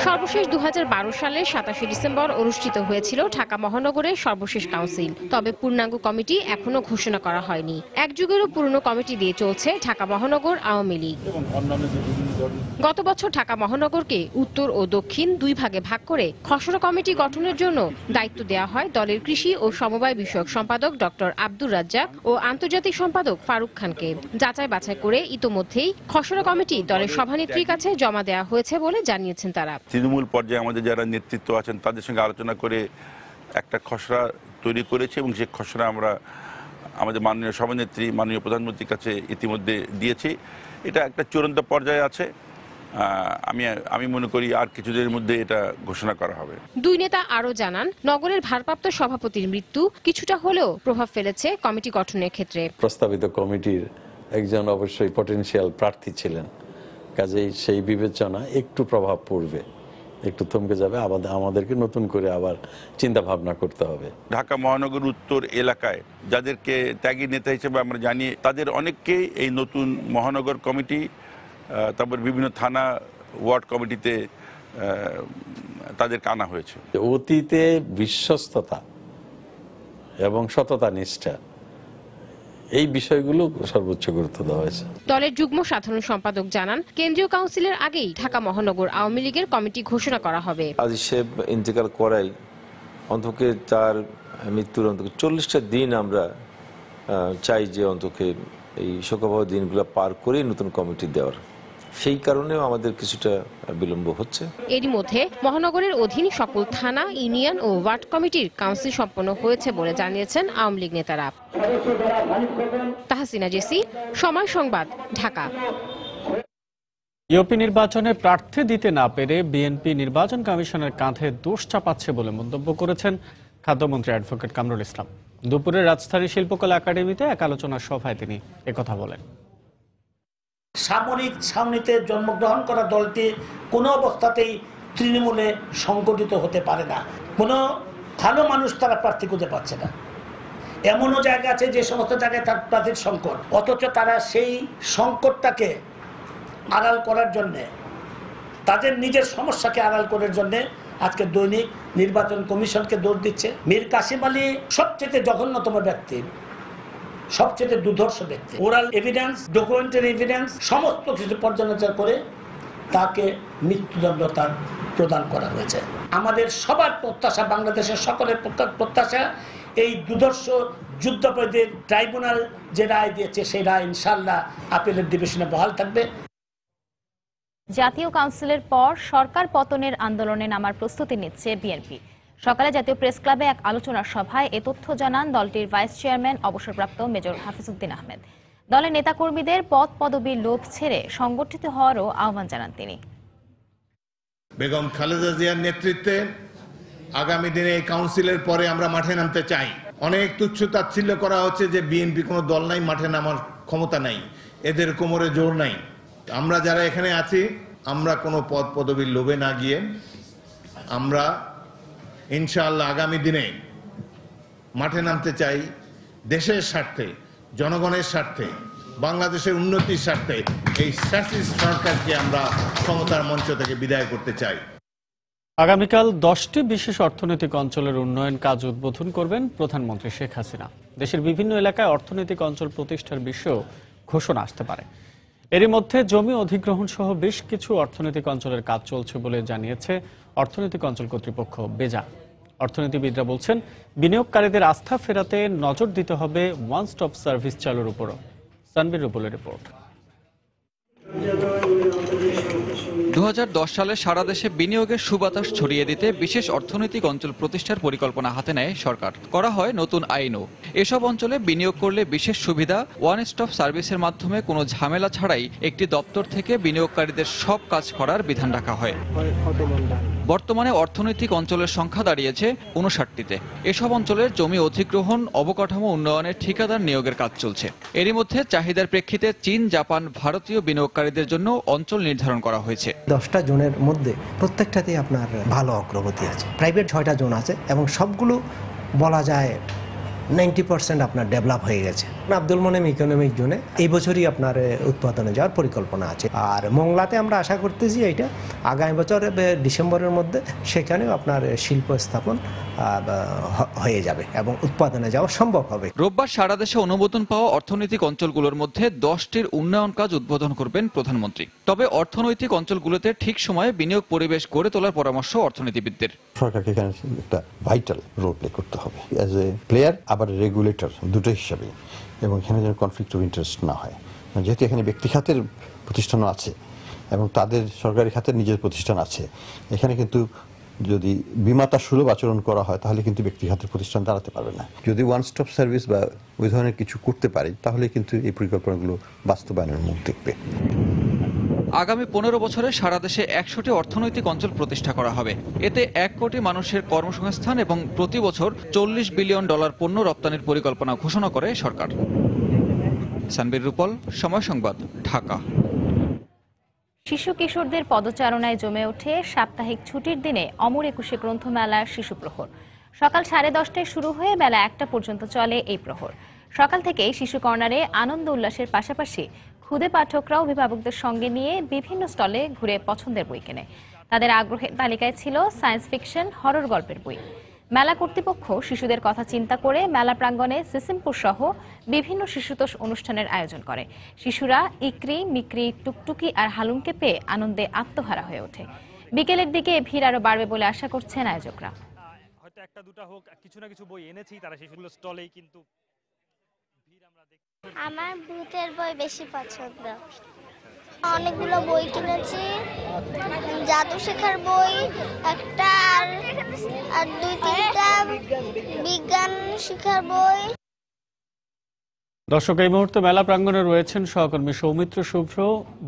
সর্বশেষ 2012 সালের 27 ডিসেম্বর অনুষ্ঠিত হয়েছিল ঢাকা মহানগরের সর্বশেষ কাউন্সিল। তবে পূর্ণাঙ্গ কমিটি এখনো ঘোষণা করা হয়নি। এক যুগেরও পুরনো কমিটি দিয়ে চলছে ঢাকা মহানগর আওয়ামী লীগ। গত বছর ঢাকা মহানগরকে উত্তর ও দক্ষিণ দুই ভাগে ভাগ করে খসড়া কমিটি গঠনের জন্য দায়িত্ব দেওয়া হয় দলের কৃষি ও সমবায় বিষয়ক সম্পাদক ডক্টর আব্দুর রাজ্জাক ও আন্তর্জাতিক সম্পাদক ফারুক খানকে। যাচাই বাছাই করে ইতোমধ্যেই খসড়া কমিটি দলের সভানেত্রীর কাছে জমা দেওয়া হয়েছে বলে জানিয়েছেন তারা। তৃণমূল পর্যায়ে আমাদের যারা নেতৃত্ব আছেন তাদের সঙ্গে আলোচনা করে একটা খসড়া তৈরি করেছি এবং সেই খসড়া আমরা আমাদের মাননীয় সভানেত্রী মাননীয় প্রধানমন্ত্রীর কাছে ইতিমধ্যে দিয়েছি। এটা একটা চূড়ান্ত পর্যায়ে আছে। আমি মনে করি আর কিছুদিনের মধ্যে এটা ঘোষণা করা হবে। দুই নেতা আরও জানান, নগরের ভারপ্রাপ্ত সভাপতির মৃত্যু কিছুটা হলেও প্রভাব ফেলেছে কমিটি গঠনের ক্ষেত্রে। প্রস্তাবিত কমিটির একজন অবশ্যই পটেনশিয়াল প্রার্থী ছিলেন, কাজেই সেই বিবেচনা একটু প্রভাব পড়বে, একটু থমকে যাবে। আমাদেরকে নতুন করে আবার চিন্তা ভাবনা করতে হবে। ঢাকা মহানগর উত্তর এলাকায় যাদেরকে ত্যাগী নেতা হিসেবে আমরা জানি, তাদের অনেককেই এই নতুন মহানগর কমিটি, তারপর বিভিন্ন থানা ওয়ার্ড কমিটিতে তাদেরকে আনা হয়েছে। অতীতে বিশ্বস্ততা এবং সততা নিষ্ঠা এই বিষয়গুলো সর্বোচ্চ গুরুত্ব দেওয়া হয়েছে। দলের যুগ্ম সাধারণ সম্পাদক জানান, কেন্দ্রীয় কাউন্সিলের আগেই ঢাকা মহানগর আওয়ামী লীগের কমিটি ঘোষণা করা হবে। আজিজ সাহেব ইন্তেকাল করাই অন্তকে তার মৃত্যুর অন্তকে 40টা দিন আমরা চাই যে অন্তকে এই শোকাবহ দিনগুলো পার করেই নতুন কমিটি দেওয়ার। সেই কারণেও আমাদের কিছুটা বিলম্ব হচ্ছে। এরই মধ্যে মহানগরের অধীন সকল থানা, ইউনিয়ন ও ওয়ার্ড কমিটির কাউন্সিল সম্পন্ন হয়েছে বলে জানিয়েছেন আওয়ামী লীগ নেতারা। তাহসিনা জেসি, সময় সংবাদ, ঢাকা। ইউপি নির্বাচনে প্রার্থী দিতে না পেরে বিএনপি নির্বাচন কমিশনের কাঁধে দোষ চাপাচ্ছে বলে মন্তব্য করেছেন খাদ্যমন্ত্রী অ্যাডভোকেট কামরুল ইসলাম। দুপুরে রাজধানী শিল্পকলা একাডেমিতে এক আলোচনা সভায় তিনি একথা বলেন। সামরিক ছাউনিতে জন্মগ্রহণ করা দলটি কোনো অবস্থাতেই তৃণমূলে সংগঠিত হতে পারে না। কোনো ভালো মানুষ তারা প্রার্থী খুঁজে পাচ্ছে না। এমনও জায়গা আছে যে সমস্ত জায়গায় তার প্রার্থীর সংকট, অথচ তারা সেই সংকটটাকে আড়াল করার জন্যে, তাদের নিজের সমস্যাকে আড়াল করার জন্যে আজকে দৈনিক নির্বাচন কমিশনকে দোষ দিচ্ছে। মীর কাসিম আলী সবচেয়ে জঘন্যতম ব্যক্তি, সবচেয়ে দুর্ধর্ষ ব্যক্তি। ওরাল এভিডেন্স, ডকুমেন্টারি এভিডেন্স সমস্ত কিছু পর্যালোচনা করে তাকে মৃত্যুদণ্ড তার প্রদান করা হয়েছে। আমাদের সবার প্রত্যাশা, বাংলাদেশের সকলের প্রত্যাশা, এই দুর্ধর্ষ যুদ্ধাপরাধীর ট্রাইব্যুনাল যে রায় দিয়েছে সেই রায় ইনশাআল্লাহ আপিলের ডিভিশনে বহাল থাকবে। জাতীয় কাউন্সিলের পর সরকার পতনের আন্দোলনে নামার প্রস্তুতি নিচ্ছে বিএনপি। সকালে জাতীয় প্রেস ক্লাবে এক আলোচনা সভায় এ তথ্য জানান দলটির ভাইস চেয়ারম্যান অবসরপ্রাপ্ত মেজর হাফিজউদ্দিন আহমেদ। দলের নেতাকর্মীদের পদ পদবীর লোভ ছেড়ে সংগঠিত হওয়ারও আহ্বান জানান তিনি। বেগম খালেদা জিয়ার নেতৃত্বে আগামী দিনে এই কাউন্সিলের পরে আমরা মাঠে নামতে চাই। অনেক তুচ্ছ তাচ্ছিল্য করা হচ্ছে যে বিএনপি কোনো দল নাই, মাঠে নামার ক্ষমতা নাই, এদের কোমরে জোর নাই। আমরা যারা এখানে আছি, আমরা কোনো পদ পদবীর লোভে না গিয়ে আমরা ইনশাআল্লাহ আগামী দিনে মাঠে নামতে চাই দেশের স্বার্থে, জনগণের স্বার্থে, বাংলাদেশের উন্নতির স্বার্থে। এই ফ্যাসিস্ট সরকারকে আমরা ক্ষমতার মঞ্চ থেকে বিদায় করতে চাই। আগামীকাল 10টি বিশেষ অর্থনৈতিক অঞ্চলের উন্নয়ন কাজ উদ্বোধন করবেন প্রধানমন্ত্রী শেখ হাসিনা। দেশের বিভিন্ন এলাকায় অর্থনৈতিক অঞ্চল প্রতিষ্ঠার বিষয়েও ঘোষণা আসতে পারে। এরই মধ্যে জমি অধিগ্রহণ সহ বেশ কিছু অর্থনৈতিক অঞ্চলের কাজ চলছে বলে জানিয়েছে অর্থনৈতিক অঞ্চল কর্তৃপক্ষ বেজা। অর্থনীতিবিদরা বলছেন, বিনিয়োগকারীদের আস্থা ফেরাতে নজর দিতে হবে ওয়ান স্টপ সার্ভিস চালুর উপরও। সানবির রুবুলের রিপোর্ট। 2010 সালে সারা দেশে বিনিয়োগের সুবাতাস ছড়িয়ে দিতে বিশেষ অর্থনৈতিক অঞ্চল প্রতিষ্ঠার পরিকল্পনা হাতে নেয় সরকার। করা হয় নতুন আইনও। এসব অঞ্চলে বিনিয়োগ করলে বিশেষ সুবিধা, ওয়ান স্টপ সার্ভিসের মাধ্যমে কোনো ঝামেলা ছাড়াই একটি দপ্তর থেকে বিনিয়োগকারীদের সব কাজ করার বিধান রাখা হয়। বর্তমানে অর্থনৈতিক অঞ্চলের সংখ্যা দাঁড়িয়েছে 59টিতে। এসব অঞ্চলের জমি অধিগ্রহণ, অবকাঠামো উন্নয়নের ঠিকাদার নিয়োগের কাজ চলছে। এরই মধ্যে চাহিদার প্রেক্ষিতে চীন, জাপান, ভারতীয় বিনিয়োগকারীদের জন্য অঞ্চল নির্ধারণ করা হয়েছে। 10টা জোনের মধ্যে প্রত্যেকটাতেই আপনার ভালো অগ্রগতি আছে। প্রাইভেট 6টা জোন আছে এবং সবগুলো বলা যায় 90% আপনার ডেভেলপ হয়ে গেছে। আব্দুল মোনেম ইকোনমিক জোনে এই বছরই আপনার উৎপাদনে যাওয়ার পরিকল্পনা আছে। আর মংলাতে আমরা আশা করতেছি এটা আগামী বছর ডিসেম্বরের মধ্যে সেখানেও আপনার শিল্প স্থাপন হয়ে যাবে এবং উৎপাদনে যাওয়া সম্ভব হবে। রোববার সারা দেশে অনুমোদন পাওয়া অর্থনৈতিক অঞ্চলগুলোর মধ্যে 10টির উন্নয়ন কাজ উদ্বোধন করবেন প্রধানমন্ত্রী। তবে অর্থনৈতিক অঞ্চলগুলোতে ঠিক সময়ে বিনিয়োগ পরিবেশ গড়ে তোলার পরামর্শ অর্থনীতিবিদদের। সরকারকে এখানে একটা ভাইটাল রোল প্লে করতে হবে অ্যাজ এ প্লেয়ার, আবার রেগুলেটর, দুটো হিসাবে, এবং এখানে যেন কনফ্লিক্ট অফ ইন্টারেস্ট না হয়। যেহেতু এখানে ব্যক্তি খাতের প্রতিষ্ঠানও আছে এবং তাদের সরকারি খাতের নিজের প্রতিষ্ঠান আছে, এখানে কিন্তু যদি বিমাতা সুলভ আচরণ করা হয় তাহলে কিন্তু ব্যক্তি খাতের প্রতিষ্ঠান দাঁড়াতে পারবে না। যদি ওয়ান স্টপ সার্ভিস বা ওই ধরনের কিছু করতে পারি তাহলে কিন্তু এই পরিকল্পনাগুলো বাস্তবায়নের মুখ দেখবে। আগামী 15 বছরে সারা দেশে 100টি অর্থনৈতিক অঞ্চল প্রতিষ্ঠা করা হবে। এতে 1 কোটি মানুষের কর্মসংস্থান এবং প্রতি বছর $40 বিলিয়ন পণ্য রপ্তানির পরিকল্পনা ঘোষণা করে সরকার। সানবীর রূপল, সময় সংবাদ, ঢাকা। শিশু কিশোরদের পদচারণায় জমে ওঠে সাপ্তাহিক ছুটির দিনে অমর একুশে গ্রন্থমেলার শিশু প্রহর। সকাল 10:30টায় শুরু হয়ে বেলা 1টা পর্যন্ত চলে এই প্রহর। সকাল থেকেই শিশু কর্নারে আনন্দ উল্লাসের পাশাপাশি ক্ষুদে পাঠকরা অভিভাবকদের সঙ্গে নিয়ে বিভিন্ন স্টলে ঘুরে পছন্দের বই কেনে। তাদের আগ্রহের তালিকায় ছিল সায়েন্স ফিকশন, হরর গল্পের বই। মেলা কর্তৃপক্ষ শিশুদের কথা চিন্তা করে মেলা প্রাঙ্গণে সিসিমপুর সহ বিভিন্ন শিশুতোষ অনুষ্ঠানের আয়োজন করে। শিশুরা ইকরি, মিকরি, টুকটুকি আর হালুমকে পেয়ে আনন্দে আত্মহারা হয়ে ওঠে। বিকেলের দিকে ভিড় আরো বাড়বে বলে আশা করছেন আয়োজকরা। হয়তো একটা দুটা হোক, কিছু না কিছু বই এনেছি তারা সেগুলো স্টলেই, কিন্তু আমার ভূতের বই বেশি পছন্দ। অনেকগুলো বই কিনেছি, জাদু শেখার বই একটা, আর 2-3টা বিজ্ঞান শেখার বই। দর্শক, এই মুহূর্তে মেলা প্রাঙ্গণে রয়েছেন সহকর্মী সৌমিত্র শুভ্র।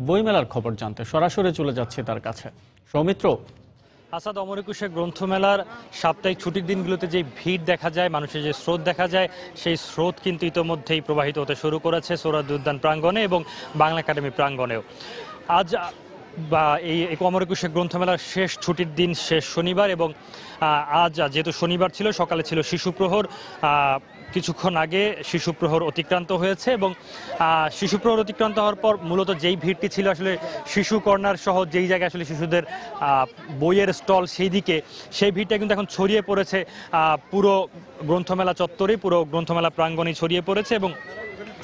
বইমেলার খবর জানতে সরাসরি চলে যাচ্ছে তার কাছে। সৌমিত্র। আসাদ, অমর একুশে গ্রন্থমেলার সাপ্তাহিক ছুটির দিনগুলোতে যে ভিড় দেখা যায়, মানুষের যে স্রোত দেখা যায়, সেই স্রোত কিন্তু ইতোমধ্যেই প্রবাহিত হতে শুরু করেছে সোহরাওয়ার্দী উদ্যান প্রাঙ্গণে এবং বাংলা একাডেমি প্রাঙ্গণেও। আজ এই অমর একুশে গ্রন্থমেলার শেষ ছুটির দিন, শেষ শনিবার, এবং আজ যেহেতু শনিবার ছিল, সকালে ছিল শিশু প্রহর। কিছুক্ষণ আগে শিশু প্রহর অতিক্রান্ত হয়েছে এবং শিশু প্রহর অতিক্রান্ত হওয়ার পর মূলত যেই ভিড়টি ছিল আসলে শিশু কর্নার সহ যেই জায়গায় আসলে শিশুদের বইয়ের স্টল, সেই দিকে সেই ভিড়টা কিন্তু এখন ছড়িয়ে পড়েছে পুরো গ্রন্থমেলা চত্বরে, পুরো গ্রন্থমেলা প্রাঙ্গণে ছড়িয়ে পড়েছে এবং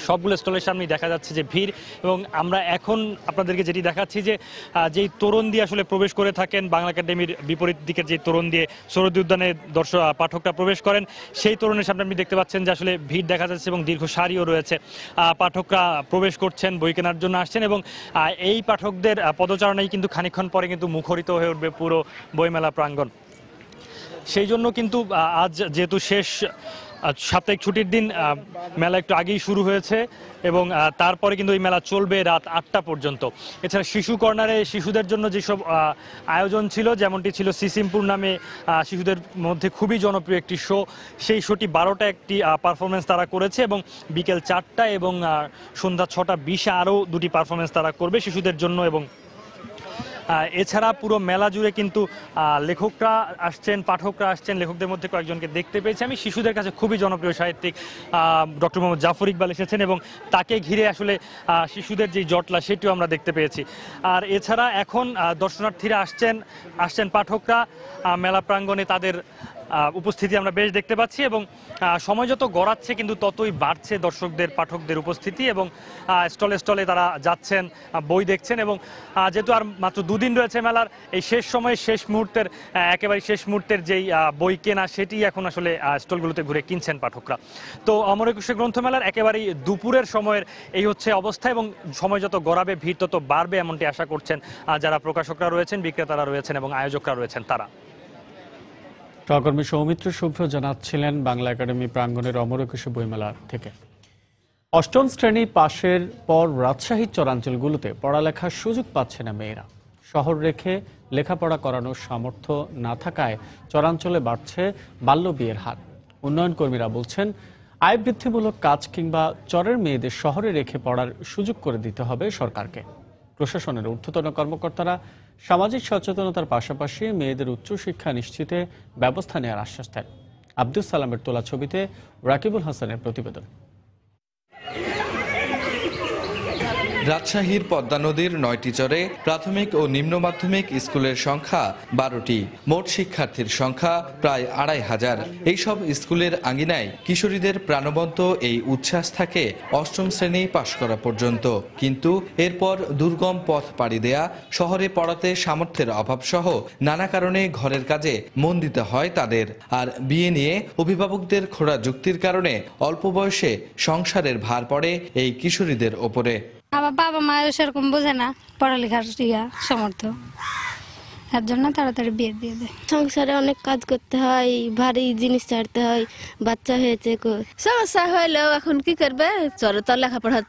সবগুলো স্টলের সামনেই দেখা যাচ্ছে যে ভিড়। এবং আমরা এখন আপনাদেরকে যেটি দেখাচ্ছি যে যেই তোরণ দিয়ে আসলে প্রবেশ করে থাকেন বাংলা একাডেমির বিপরীত দিকের যে তোরণ দিয়ে সোহরাওয়ার্দী উদ্যানে পাঠকরা প্রবেশ করেন, সেই তোরণের সামনে আপনি দেখতে পাচ্ছেন যে আসলে ভিড় দেখা যাচ্ছে এবং দীর্ঘ সারিও রয়েছে। পাঠকরা প্রবেশ করছেন, বই কেনার জন্য আসছেন এবং এই পাঠকদের পদচারণায় কিন্তু খানিকক্ষণ পরে কিন্তু মুখরিত হয়ে উঠবে পুরো বইমেলা প্রাঙ্গণ। সেই জন্য কিন্তু আজ যেহেতু শেষ সাপ্তাহিক ছুটির দিন, মেলা একটু আগেই শুরু হয়েছে এবং তারপরে কিন্তু এই মেলা চলবে রাত 8টা পর্যন্ত। এছাড়া শিশু কর্নারে শিশুদের জন্য যেসব আয়োজন ছিল, যেমনটি ছিল সিসিমপুর নামে শিশুদের মধ্যে খুবই জনপ্রিয় একটি শো, সেই শোটি 12টা একটি পারফরমেন্স তারা করেছে এবং বিকেল 4টা এবং সন্ধ্যা 6:20 আরও 2টি পারফরমেন্স তারা করবে শিশুদের জন্য। এবং এছাড়া পুরো মেলা জুড়ে কিন্তু লেখকরা আসছেন, পাঠকরা আসছেন। লেখকদের মধ্যে কয়েকজনকে দেখতে পেয়েছি আমি। শিশুদের কাছে খুবই জনপ্রিয় সাহিত্যিক ডক্টর মোহাম্মদ জাফর ইকবাল এসেছেন এবং তাকে ঘিরে আসলে শিশুদের যে জটলা, সেটিও আমরা দেখতে পেয়েছি। আর এছাড়া এখন দর্শনার্থীরা আসছেন পাঠকরা মেলা প্রাঙ্গণে, তাদের উপস্থিতি আমরা বেশ দেখতে পাচ্ছি এবং সময় যত গড়াচ্ছে কিন্তু ততই বাড়ছে দর্শকদের, পাঠকদের উপস্থিতি এবং স্টলে স্টলে তারা যাচ্ছেন, বই দেখছেন। এবং যেহেতু আর মাত্র 2 দিন রয়েছে মেলার, এই শেষ সময়ে একেবারে শেষ মুহূর্তের যেই বই কেনা, সেটি এখন আসলে স্টলগুলোতে ঘুরে কিনছেন পাঠকরা। তো অমর একুশে গ্রন্থমেলার একেবারেই দুপুরের সময়ের এই হচ্ছে অবস্থা এবং সময় যত গড়াবে ভিড় তত বাড়বে, এমনটি আশা করছেন যারা প্রকাশকরা রয়েছেন, বিক্রেতারা রয়েছেন এবং আয়োজকরা রয়েছেন তারা। সহকর্মী সৌমিত্র শুভ্র জানাচ্ছিলেন বাংলা একাডেমি প্রাঙ্গণের অমর একুশে বইমেলা থেকে। 8ম শ্রেণী পাশের পর রাজশাহীর চরাঞ্চলগুলোতে পড়ালেখার সুযোগ পাচ্ছে না মেয়েরা। শহর রেখে লেখাপড়া করানোর সামর্থ্য না থাকায় চরাঞ্চলে বাড়ছে বাল্যবিয়ের হার। উন্নয়ন কর্মীরা বলছেন, আয় বৃদ্ধিমূলক কাজ কিংবা চরের মেয়েদের শহরে রেখে পড়ার সুযোগ করে দিতে হবে সরকারকে। প্রশাসনের ঊর্ধ্বতন কর্মকর্তারা সামাজিক সচেতনতার পাশাপাশি মেয়েদের উচ্চশিক্ষা নিশ্চিতে ব্যবস্থা নেওয়ার আশ্বাস দেন। আব্দুল সালামের তোলা ছবিতে রাকিবুল হাসানের প্রতিবেদন। রাজশাহীর পদ্মা নদীর 9টি চরে প্রাথমিক ও নিম্ন মাধ্যমিক স্কুলের সংখ্যা 12টি, মোট শিক্ষার্থীর সংখ্যা প্রায় 2500। এইসব স্কুলের আঙিনায় কিশোরীদের প্রাণবন্ত এই উচ্ছ্বাস থাকে 8ম শ্রেণী পাশ করা পর্যন্ত। কিন্তু এরপর দুর্গম পথ পাড়ি দেয়া, শহরে পড়াতে সামর্থ্যের অভাবসহ নানা কারণে ঘরের কাজে মন দিতে হয় তাদের। আর বিয়ে নিয়ে অভিভাবকদের খোঁড়া যুক্তির কারণে অল্প বয়সে সংসারের ভার পড়ে এই কিশোরীদের ওপরে। আমার বাবা মা সেরকম বোঝে না পড়ালেখার সামর্থ্য, এর জন্য তাড়াতাড়ি বিয়ে দিয়ে দেয়। সংসারে অনেক কাজ করতে হয়, ভারী জিনিস ছাড়তে হয়, বাচ্চা হয়েছে, সমস্যা হইলেও এখন কি করবে, চরে তো লেখাপড়া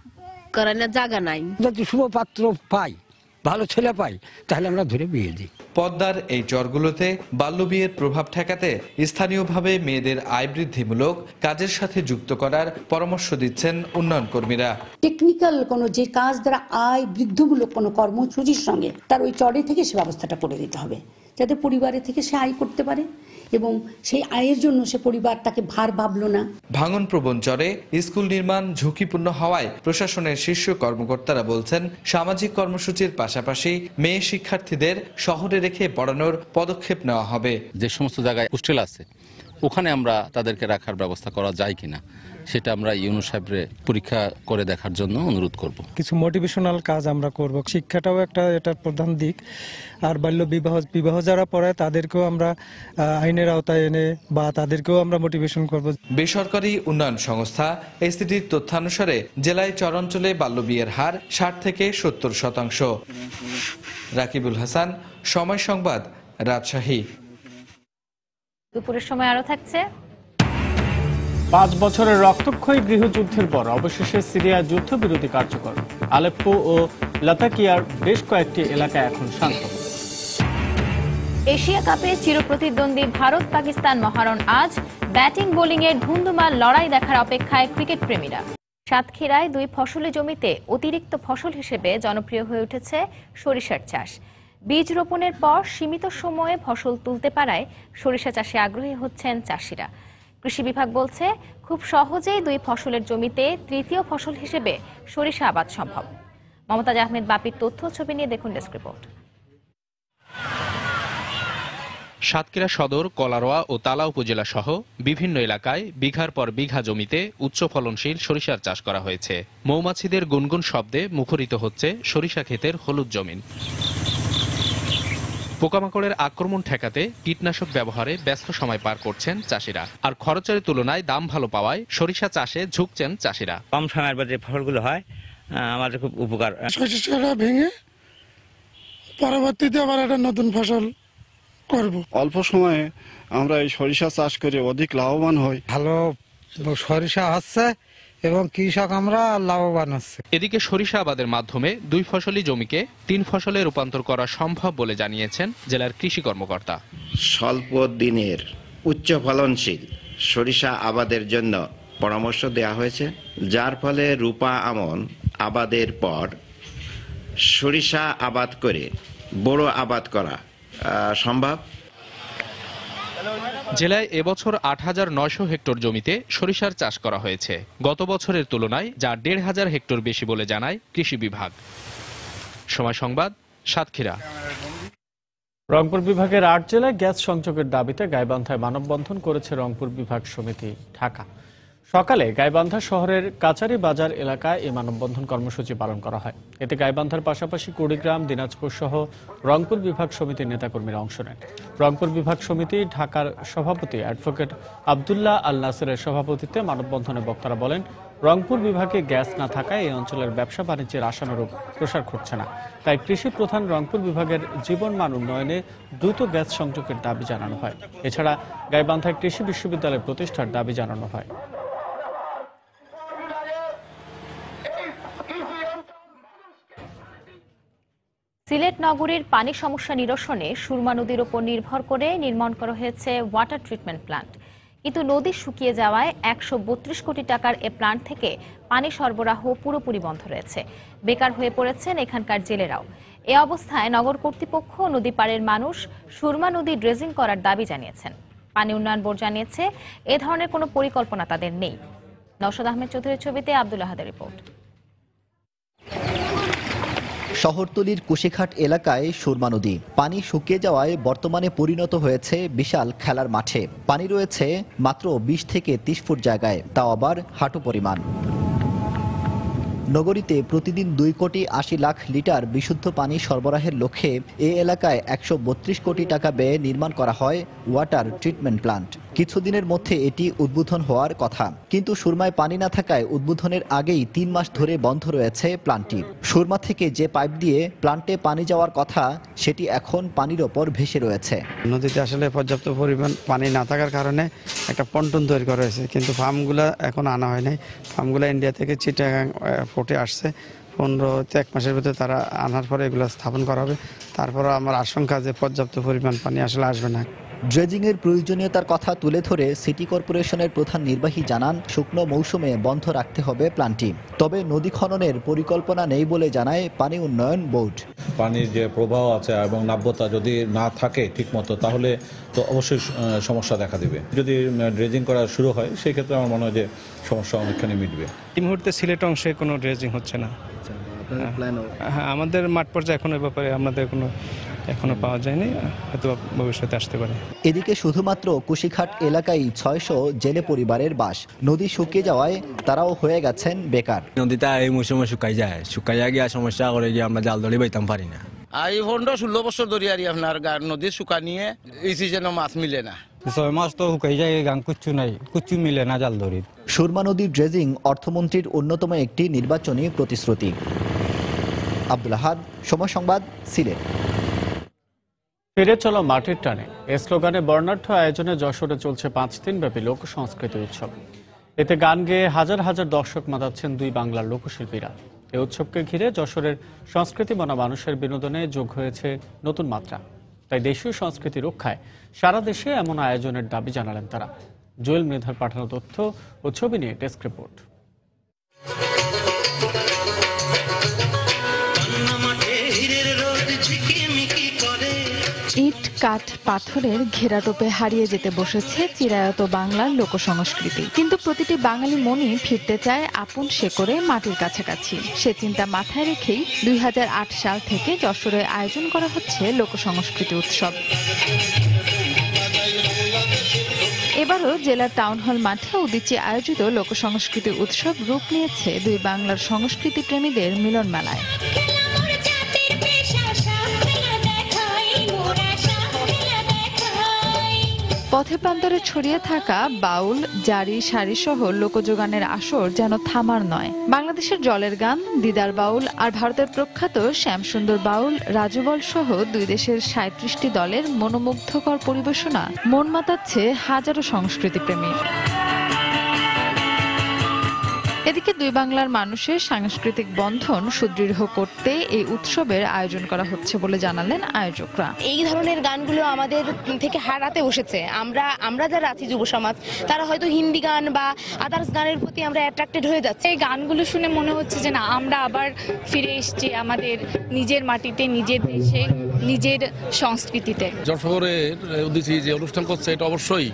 করানোর জায়গা নাই। যদি শুভ পাত্র পাই, ভালো ছেলে পাই, তাহলে আমরা ধরে বিয়ে দিই। পদ্মার এই চরগুলোতে বাল্যবিয়ের প্রভাব ঠেকাতে স্থানীয়ভাবে মেয়েদের আয় বৃদ্ধিমূলক কাজের সাথে যুক্ত করার পরামর্শ দিচ্ছেন উন্নয়ন কর্মীরা। টেকনিক্যাল কোনো যে কাজ দ্বারা আয় বৃদ্ধিমূলক কোনো কর্মসূচির সঙ্গে তার ওই চরে থেকে সে ব্যবস্থাটা করে দিতে হবে, যাতে পরিবারে থেকে সে আয় করতে পারে এবং সেই আয়ের জন্য সে পরিবার তাকে ভার ভাবলো না। ভাঙনপ্রবণ চরে স্কুল নির্মাণ ঝুঁকিপূর্ণ হওয়ায় প্রশাসনের শীর্ষ কর্মকর্তারা বলছেন, সামাজিক কর্মসূচির পাশাপাশি মেয়ে শিক্ষার্থীদের শহরে রেখে পড়ানোর পদক্ষেপ নেওয়া হবে। যে সমস্ত জায়গায় হোস্টেল আছে ওখানে আমরা তাদেরকে রাখার ব্যবস্থা করা যায় কিনা সেটা আমরা ইউনূস সাহেবের পরীক্ষা করে দেখার জন্য অনুরোধ করব। কিছু মোটিভেশনাল কাজ আমরা করব, শিক্ষাটাও একটা এটার প্রধান দিক। আর বাল্য বিবাহ যারা পড়ায় তাদেরকেও আমরা আইনের আওতায় এনে বা তাদেরকেও আমরা মোটিভেশন করব। বেসরকারি উন্নয়ন সংস্থা এসিডির তথ্যানুসারে জেলায় চরাঞ্চলে বাল্যবিয়ের হার 60 থেকে 70%। রাকিবুল হাসান, সময় সংবাদ, রাজশাহী। দুপুরের সময় আরো থাকছে। 5 বছরের রক্তক্ষয়ী গৃহযুদ্ধের পর অবশেষে সিরিয়া যুদ্ধবিরতি কার্যকর। আলেপ্পো ও লাতাকিয়ার বেশ কয়েকটি এলাকা এখন শান্ত। এশিয়া কাপে চিরপ্রতিদ্বন্দ্বী ভারত পাকিস্তান মহারণ আজ। ব্যাটিং বোলিং এর ধুন্ধুমার লড়াই দেখার অপেক্ষায় ক্রিকেট প্রেমীরা। সাতক্ষীরায় 2 ফসলি জমিতে অতিরিক্ত ফসল হিসেবে জনপ্রিয় হয়ে উঠেছে সরিষার চাষ। বীজ রোপণের পর সীমিত সময়ে ফসল তুলতে পারায় সরিষা চাষে আগ্রহী হচ্ছেন চাষিরা। কৃষি বিভাগ বলছে, খুব সহজেই 2 ফসলের জমিতে তৃতীয় ফসল হিসেবে সরিষা আবাদ সম্ভব। মমতাজ আহমেদ বাপির তথ্য ছবি নিয়ে দেখুন ডেস্ক রিপোর্ট। সাতক্ষীরা সদর, কলারোয়া ও তালা উপজেলা সহ বিভিন্ন এলাকায় বিঘার পর বিঘা জমিতে উচ্চ ফলনশীল সরিষার চাষ করা হয়েছে। মৌমাছিদের গুনগুন শব্দে মুখরিত হচ্ছে সরিষা ক্ষেতের হলুদ জমিন। পোকামাকড়ের আক্রমণ ঠেকাতে কীটনাশক ব্যবহারে ব্যস্ত সময় পার করছেন চাষিরা। আর খরচের তুলনায় দাম ভালো পাওয়ায় সরিষা চাষে ঝুঁকছেন চাষিরা। কম সময়ের মধ্যে ফসলগুলো হয় আমাদের খুব উপকার। সরিষাটা ভেঙে পরবর্তীতে আবার একটা নতুন ফসল করব। অল্প সময়ে আমরা এই সরিষা চাষ করে অধিক লাভবান হই। ভালো সরিষা হচ্ছে এবং কৃষক আমরা লাভবান হচ্ছে। এদিকে সরিষা আবাদের মাধ্যমে 2 ফসলি জমিকে 3 ফসলে রূপান্তর করা সম্ভব বলে জানিয়েছেন জেলার কৃষি কর্মকর্তা। স্বল্প দিনের উচ্চ ফলনশীল সরিষা আবাদের জন্য পরামর্শ দেওয়া হয়েছে, যার ফলে রূপা আমন আবাদের পর সরিষা আবাদ করে বড় আবাদ করা সম্ভব। জেলায় এবছর 8,900 হেক্টর জমিতে সরিষার চাষ করা হয়েছে। গত বছরের তুলনায় যা 1,500 হেক্টর বেশি বলে জানায় কৃষি বিভাগ। সময় সংবাদ, সাতক্ষীরা। রংপুর বিভাগের 8 জেলায় গ্যাস সংযোগের দাবিতে গাইবান্ধায় মানববন্ধন করেছে রংপুর বিভাগ সমিতি ঢাকা। সকালে গাইবান্ধা শহরের কাচারি বাজার এলাকায় এই মানববন্ধন কর্মসূচি পালন করা হয়। এতে গাইবান্ধার পাশাপাশি কুড়িগ্রাম, দিনাজপুর সহ রংপুর বিভাগ সমিতির নেতাকর্মীরা অংশ নেন। রংপুর বিভাগ সমিতি ঢাকার সভাপতি অ্যাডভোকেট আব্দুল্লাহ আল নাসিরের সভাপতিত্বে মানববন্ধনে বক্তারা বলেন, রংপুর বিভাগে গ্যাস না থাকায় এই অঞ্চলের ব্যবসা বাণিজ্যের আশানুরূপ প্রসার ঘটছে না। তাই কৃষি প্রধান রংপুর বিভাগের জীবনমান উন্নয়নে দ্রুত গ্যাস সংযোগের দাবি জানানো হয়। এছাড়া গাইবান্ধায় কৃষি বিশ্ববিদ্যালয় প্রতিষ্ঠার দাবি জানানো হয়। সিলেট নগরীর পানি সমস্যা নিরসনে সুরমা নদীর উপর নির্ভর করে নির্মাণ করা হয়েছে ওয়াটার ট্রিটমেন্ট প্ল্যান্ট, কিন্তু নদী শুকিয়ে যাওয়ায় 132 কোটি টাকার এ প্ল্যান্ট থেকে পানি সরবরাহ পুরোপুরি বন্ধ রয়েছে। বেকার হয়ে পড়েছেন এখানকার জেলেরাও। এ অবস্থায় নগর কর্তৃপক্ষ নদী পাড়ের মানুষ সুরমা নদী ড্রেজিং করার দাবি জানিয়েছেন। পানি উন্নয়ন বোর্ড জানিয়েছে এ ধরনের কোনো পরিকল্পনা তাদের নেই। নওশাদ আহমেদ চৌধুরীর ছবিতে আব্দুল আহাদের রিপোর্ট। শহরতলির কুশিঘাট এলাকায় সুরমা নদী পানি শুকিয়ে যাওয়ায় বর্তমানে পরিণত হয়েছে বিশাল খেলার মাঠে। পানি রয়েছে মাত্র 20 থেকে 30 ফুট জায়গায়, তাও আবার হাঁটু পরিমাণ। নগরীতে প্রতিদিন 2 কোটি 80 লাখ লিটার বিশুদ্ধ পানি সরবরাহের লক্ষ্যে এ এলাকায় 132 কোটি টাকা ব্যয়ে নির্মাণ করা হয় ওয়াটার ট্রিটমেন্ট প্ল্যান্ট। কিছুদিনের মধ্যে এটি উদ্বোধন হওয়ার কথা, কিন্তু সুরমায় পানি না থাকায় উদ্বোধনের আগেই 3 মাস ধরে বন্ধ রয়েছে প্ল্যান্টটি। সুরমা থেকে যে পাইপ দিয়ে প্ল্যান্টে পানি যাওয়ার কথা সেটি এখন পানির ওপর ভেসে রয়েছে। নদীতে আসলে পর্যাপ্ত পরিমাণ পানি না থাকার কারণে একটা পন্টন তৈরি করা হয়েছে, কিন্তু ফার্মগুলো এখন আনা হয় নাই। ফার্মগুলো ইন্ডিয়া থেকে চিটাগাং পোর্টে আসছে। 15 মাসের ভিতরে তারা আনার পরে এগুলো স্থাপন করা হবে। তারপরে আমার আশঙ্কা যে পর্যাপ্ত পরিমাণ পানি আসলে আসবে না। ড্রেজিংয়ের প্রয়োজনীয়তার কথা তুলে ধরে সিটি কর্পোরেশনের প্রধান নির্বাহী জানান, শুকনো মৌসুমে বন্ধ রাখতে হবে প্ল্যান্টটি। তবে নদী খননের পরিকল্পনা নেই বলে জানায় পানি উন্নয়ন বোর্ড। পানির যে প্রবাহ আছে এবং নাব্যতা যদি না থাকে ঠিকমতো, তাহলে তো অবশ্যই সমস্যা দেখা দেবে। যদি ড্রেজিং করা শুরু হয় সেই ক্ষেত্রে আমার মনে হয় যে সমস্যা অনেকখানি মিটবে। এই মুহূর্তে সিলেট অংশে কোনো ড্রেজিং হচ্ছে না। হ্যাঁ, আমাদের মাঠ পর্যায়ে এখনো ব্যাপারে আমাদের কোনো এখনো পাওয়া যায়নি, হয়তো ভবিষ্যতে আসতে পারে। এদিকে শুধুমাত্র কুশিঘাট এলাকায় 600 জেলে পরিবারের বাস। নদী শুকিয়ে যাওয়ায় তারাও হয়ে গেছেন বেকার। নদীটা এই মৌসুমে শুকাই গিয়া সমস্যা করে গিয়ে আমরা জাল ধরে বাইতাম পারি না। এই 15-16 বছর ধরে আর আপনার নদী শুকা নিয়ে এই সিজনে মাছ মিলে না। 6 মাস তো শুকাই যায়, গান কুচ্ছু নাই, কুচ্ছু মিলে না জাল ধরি। সুরমা নদীর ড্রেজিং অর্থমন্ত্রীর অন্যতম একটি নির্বাচনী প্রতিশ্রুতি। আব্দুল আহাদ, সময় সংবাদ, সিলেট। ফিরে চলো মাটির টানে এ স্লোগানে বর্ণাঢ্য আয়োজনে যশোরে চলছে 5 দিনব্যাপী লোক সংস্কৃতি উৎসব। এতে গান গেয়ে হাজার হাজার দর্শক মাতাচ্ছেন 2 বাংলার লোকশিল্পীরা। এই উৎসবকে ঘিরে যশোরের সংস্কৃতি মনা মানুষের বিনোদনে যোগ হয়েছে নতুন মাত্রা। তাই দেশীয় সংস্কৃতি রক্ষায় সারা দেশে এমন আয়োজনের দাবি জানালেন তারা। জুয়েল মৃধার পাঠানো তথ্য ও ছবি নিয়ে ডেস্ক রিপোর্ট। ইট, কাঠ, পাথরের ঘেরাটোপে হারিয়ে যেতে বসেছে চিরায়ত বাংলার লোকসংস্কৃতি। কিন্তু প্রতিটি বাঙালি মনই ফিরতে চায় আপন শেকড়ে, মাটির কাছাকাছি। সে চিন্তা মাথায় রেখেই 2008 সাল থেকে যশোরে আয়োজন করা হচ্ছে লোকসংস্কৃতি উৎসব। এবারও জেলার টাউন হল মাঠে উদীচী আয়োজিত লোকসংস্কৃতি উৎসব রূপ নিয়েছে 2 বাংলার সংস্কৃতি প্রেমীদের মিলন মেলায়। পথে প্রান্তরে ছড়িয়ে থাকা বাউল, জারি, সারি সহ লোকযোগানের আসর যেন থামার নয়। বাংলাদেশের জলের গান, দিদার বাউল আর ভারতের প্রখ্যাত শ্যামসুন্দর বাউল, রাজুবল সহ 2 দেশের 37টি দলের মনোমুগ্ধকর পরিবেশনা মন মাতাচ্ছে হাজারো সংস্কৃতিপ্রেমী। এদিকে 2 বাংলার মানুষের সাংস্কৃতিক বন্ধন সুদৃঢ় করতে এই উৎসবের আয়োজন করা হচ্ছে বলে জানালেন আয়োজকরা। এই ধরনের গানগুলো আমাদের থেকে হারাতে বসেছে। আমরা যারা আছি যুব সমাজ, তারা হয়তো হিন্দি গান বা আদার্স গানের প্রতি আমরা অ্যাট্রাক্টেড হয়ে যাচ্ছে। এই গানগুলো শুনে মনে হচ্ছে যে না, আমরা আবার ফিরে এসেছি আমাদের নিজের মাটিতে, নিজের দেশে, নিজের সংস্কৃতিতে। যশোরের উদ্দেশ্যে যে অনুষ্ঠান করছে, এটা অবশ্যই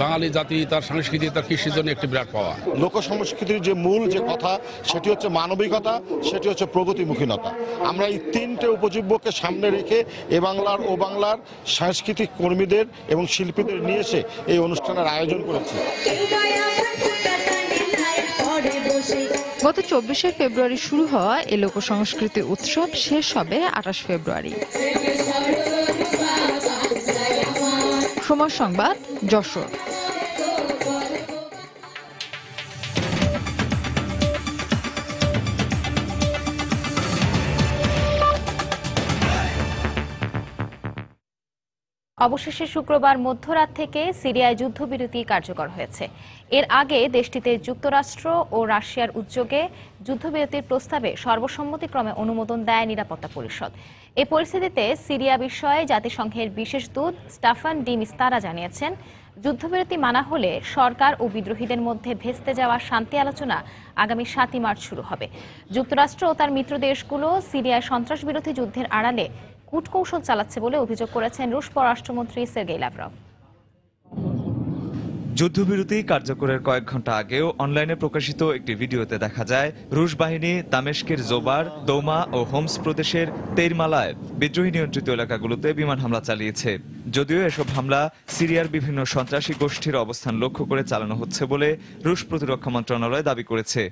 বাঙালি জাতি তার সংস্কৃতি, তার কৃষির জন্য একটি বিরাট পাওয়া। লোক সংস্কৃতির যে মূল যে কথা, সেটি হচ্ছে মানবিকতা, সেটি হচ্ছে প্রগতিমুখীনতা। আমরা এই 3টে উপজীব্যকে সামনে রেখে এ বাংলার ও বাংলার সাংস্কৃতিক কর্মীদের এবং শিল্পীদের নিয়ে এসে এই অনুষ্ঠানের আয়োজন করেছি। গত 24শে ফেব্রুয়ারি শুরু হওয়া এই লোকসংস্কৃতি উৎসব শেষ হবে 28 ফেব্রুয়ারি। সময় সংবাদ, যশোর। অবশেষে শুক্রবার মধ্যরাত থেকে সিরিয়ায় যুদ্ধবিরতি কার্যকর হয়েছে। এর আগে দেশটিতে যুক্তরাষ্ট্র ও রাশিয়ার উদ্যোগে যুদ্ধবিরতির প্রস্তাবে সর্বসম্মতিক্রমে অনুমোদন দেয় নিরাপত্তা পরিষদ। এই পরিস্থিতিতে সিরিয়া বিষয়ে জাতিসংঘের বিশেষ দূত স্টাফান ডি মিস্তারা জানিয়েছেন, যুদ্ধবিরতি মানা হলে সরকার ও বিদ্রোহীদের মধ্যে ভেস্তে যাওয়া শান্তি আলোচনা আগামী 7 মার্চ শুরু হবে। যুক্তরাষ্ট্র ও তার মিত্র দেশগুলো সিরিয়ায় সন্ত্রাসবিরোধী যুদ্ধের আড়ালে কূটকৌশল চালাচ্ছে বলে অভিযোগ করেছেন রুশ পররাষ্ট্রমন্ত্রী সের্গেই লাভরভ। যুদ্ধবিরতি কার্যকরের কয়েক ঘন্টা আগেও অনলাইনে প্রকাশিত একটি ভিডিওতে দেখা যায় রুশ বাহিনী দামেস্কের জোবার, দৌমা ও হোমস প্রদেশের তেইরমালায় বিদ্রোহী নিয়ন্ত্রিত এলাকাগুলোতে বিমান হামলা চালিয়েছে। যদিও এসব হামলা সিরিয়ার বিভিন্ন সন্ত্রাসী গোষ্ঠীর অবস্থান লক্ষ্য করে চালানো হচ্ছে বলে রুশ প্রতিরক্ষা মন্ত্রণালয় দাবি করেছে।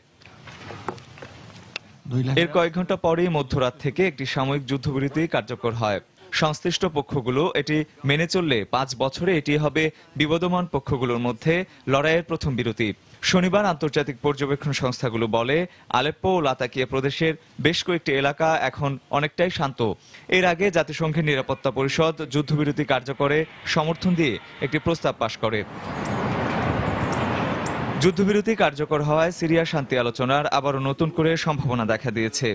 এর কয়েক ঘন্টা পরেই মধ্যরাত থেকে একটি সাময়িক যুদ্ধবিরতি কার্যকর হয়। সংশ্লিষ্ট পক্ষগুলো এটি মেনে চললে 5 বছরে এটি হবে বিবদমান পক্ষগুলোর মধ্যে লড়াইয়ের প্রথম বিরতি। শনিবার আন্তর্জাতিক পর্যবেক্ষণ সংস্থাগুলো বলে, আলেপ্পো ও লাতাকিয়া প্রদেশের বেশ কয়েকটি এলাকা এখন অনেকটাই শান্ত। এর আগে জাতিসংঘের নিরাপত্তা পরিষদ যুদ্ধবিরতি কার্যকরে সমর্থন দিয়ে একটি প্রস্তাব পাশ করে। যুদ্ধবিরতি কার্যকর হওয়ায় সিরিয়া শান্তি আলোচনার আবারও নতুন করে সম্ভাবনা দেখা দিয়েছে।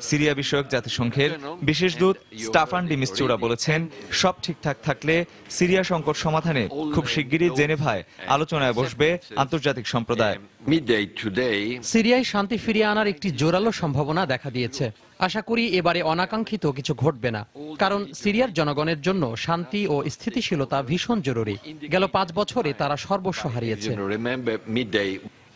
সিরিয়া বিষয়ক জাতিসংঘের বিশেষ দূত স্টাফান ডি মিস্তুরা বলেছেন, সব ঠিকঠাক থাকলে সিরিয়া সংকট সমাধানে খুব শিগগিরই জেনেভায় আলোচনায় বসবে আন্তর্জাতিক সম্প্রদায়। সিরিয়ায় শান্তি ফিরিয়ে আনার একটি জোরালো সম্ভাবনা দেখা দিয়েছে। আশা করি এবারে অনাকাঙ্ক্ষিত কিছু ঘটবে না, কারণ সিরিয়ার জনগণের জন্য শান্তি ও স্থিতিশীলতা ভীষণ জরুরি। গেল 5 বছরে তারা সর্বস্ব হারিয়েছে।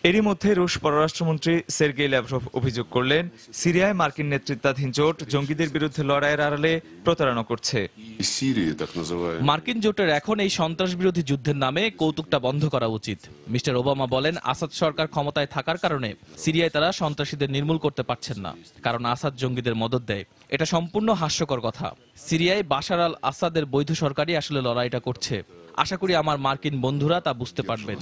এরই মধ্যে রুশ পররাষ্ট্রমন্ত্রী সের্গেই লাভরভ অভিযোগ করলেন, সিরিয়ায় মার্কিন নেতৃত্বাধীন জোট জঙ্গিদের বিরুদ্ধে লড়াইয়ের আড়ালে প্রতারণা করছে। মার্কিন জোটের এখন এই সন্ত্রাস বিরোধী যুদ্ধের নামে কৌতুকটা বন্ধ করা উচিত। মিস্টার ওবামা বলেন, আসাদ সরকার ক্ষমতায় থাকার কারণে সিরিয়ায় তারা সন্ত্রাসীদের নির্মূল করতে পারছেন না, কারণ আসাদ জঙ্গিদের মদদ দেয়। এটা সম্পূর্ণ হাস্যকর কথা। সিরিয়ায় বাশার আল আসাদের বৈধ সরকারই আসলে লড়াইটা করছে। আশা করি আমার মার্কিন বন্ধুরা তা বুঝতে পারবেন।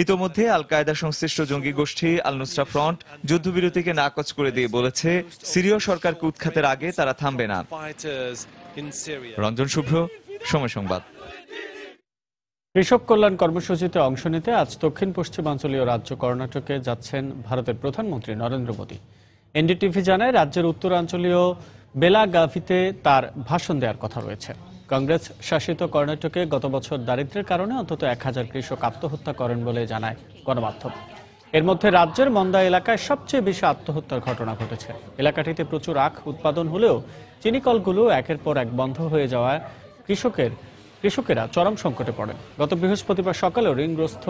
ইতোমধ্যে আল কায়দা সংশ্লিষ্ট জঙ্গি গোষ্ঠী আল নুসরা ফ্রন্ট যুদ্ধবিরতিকে নাকচ করে দিয়ে বলেছে, সিরীয় সরকারকে উৎখাতের আগে তারা থামবে না। রঞ্জন শুভ্র, সময় সংবাদ। কৃষক কল্যাণ কর্মসূচিতে অংশ নিতে আজ দক্ষিণ পশ্চিমাঞ্চলীয় রাজ্য কর্ণাটকে যাচ্ছেন ভারতের প্রধানমন্ত্রী নরেন্দ্র মোদী। এনডিটিভি জানায়, রাজ্যের উত্তরাঞ্চলীয় বেলাগাভিতে তার ভাষণ দেওয়ার কথা রয়েছে। কংগ্রেস শাসিত কর্ণাটকে গত বছর দারিদ্র্যের কারণে অন্তত 1000 কৃষক আত্মহত্যা করেন বলে জানায় গণমাধ্যম। এর মধ্যে রাজ্যের মন্দা এলাকায় সবচেয়ে বেশি আত্মহত্যার ঘটনা ঘটেছে। এলাকাটিতে প্রচুর আখ উৎপাদন হলেও চিনিকলগুলো একের পর এক বন্ধ হয়ে যাওয়ায় কৃষকেরা চরম সংকটে পড়েন। গত বৃহস্পতিবার সকালেও ঋণগ্রস্ত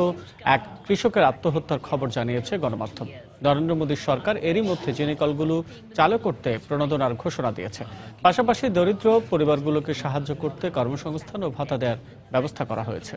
এক কৃষকের আত্মহত্যার খবর জানিয়েছে গণমাধ্যম। নরেন্দ্র মোদীর সরকার এরই মধ্যে চিনিকলগুলো চালু করতে প্রণোদনার ঘোষণা দিয়েছে। পাশাপাশি দরিদ্র পরিবারগুলোকে সাহায্য করতে কর্মসংস্থান ও ভাতা দেওয়ার ব্যবস্থা করা হয়েছে।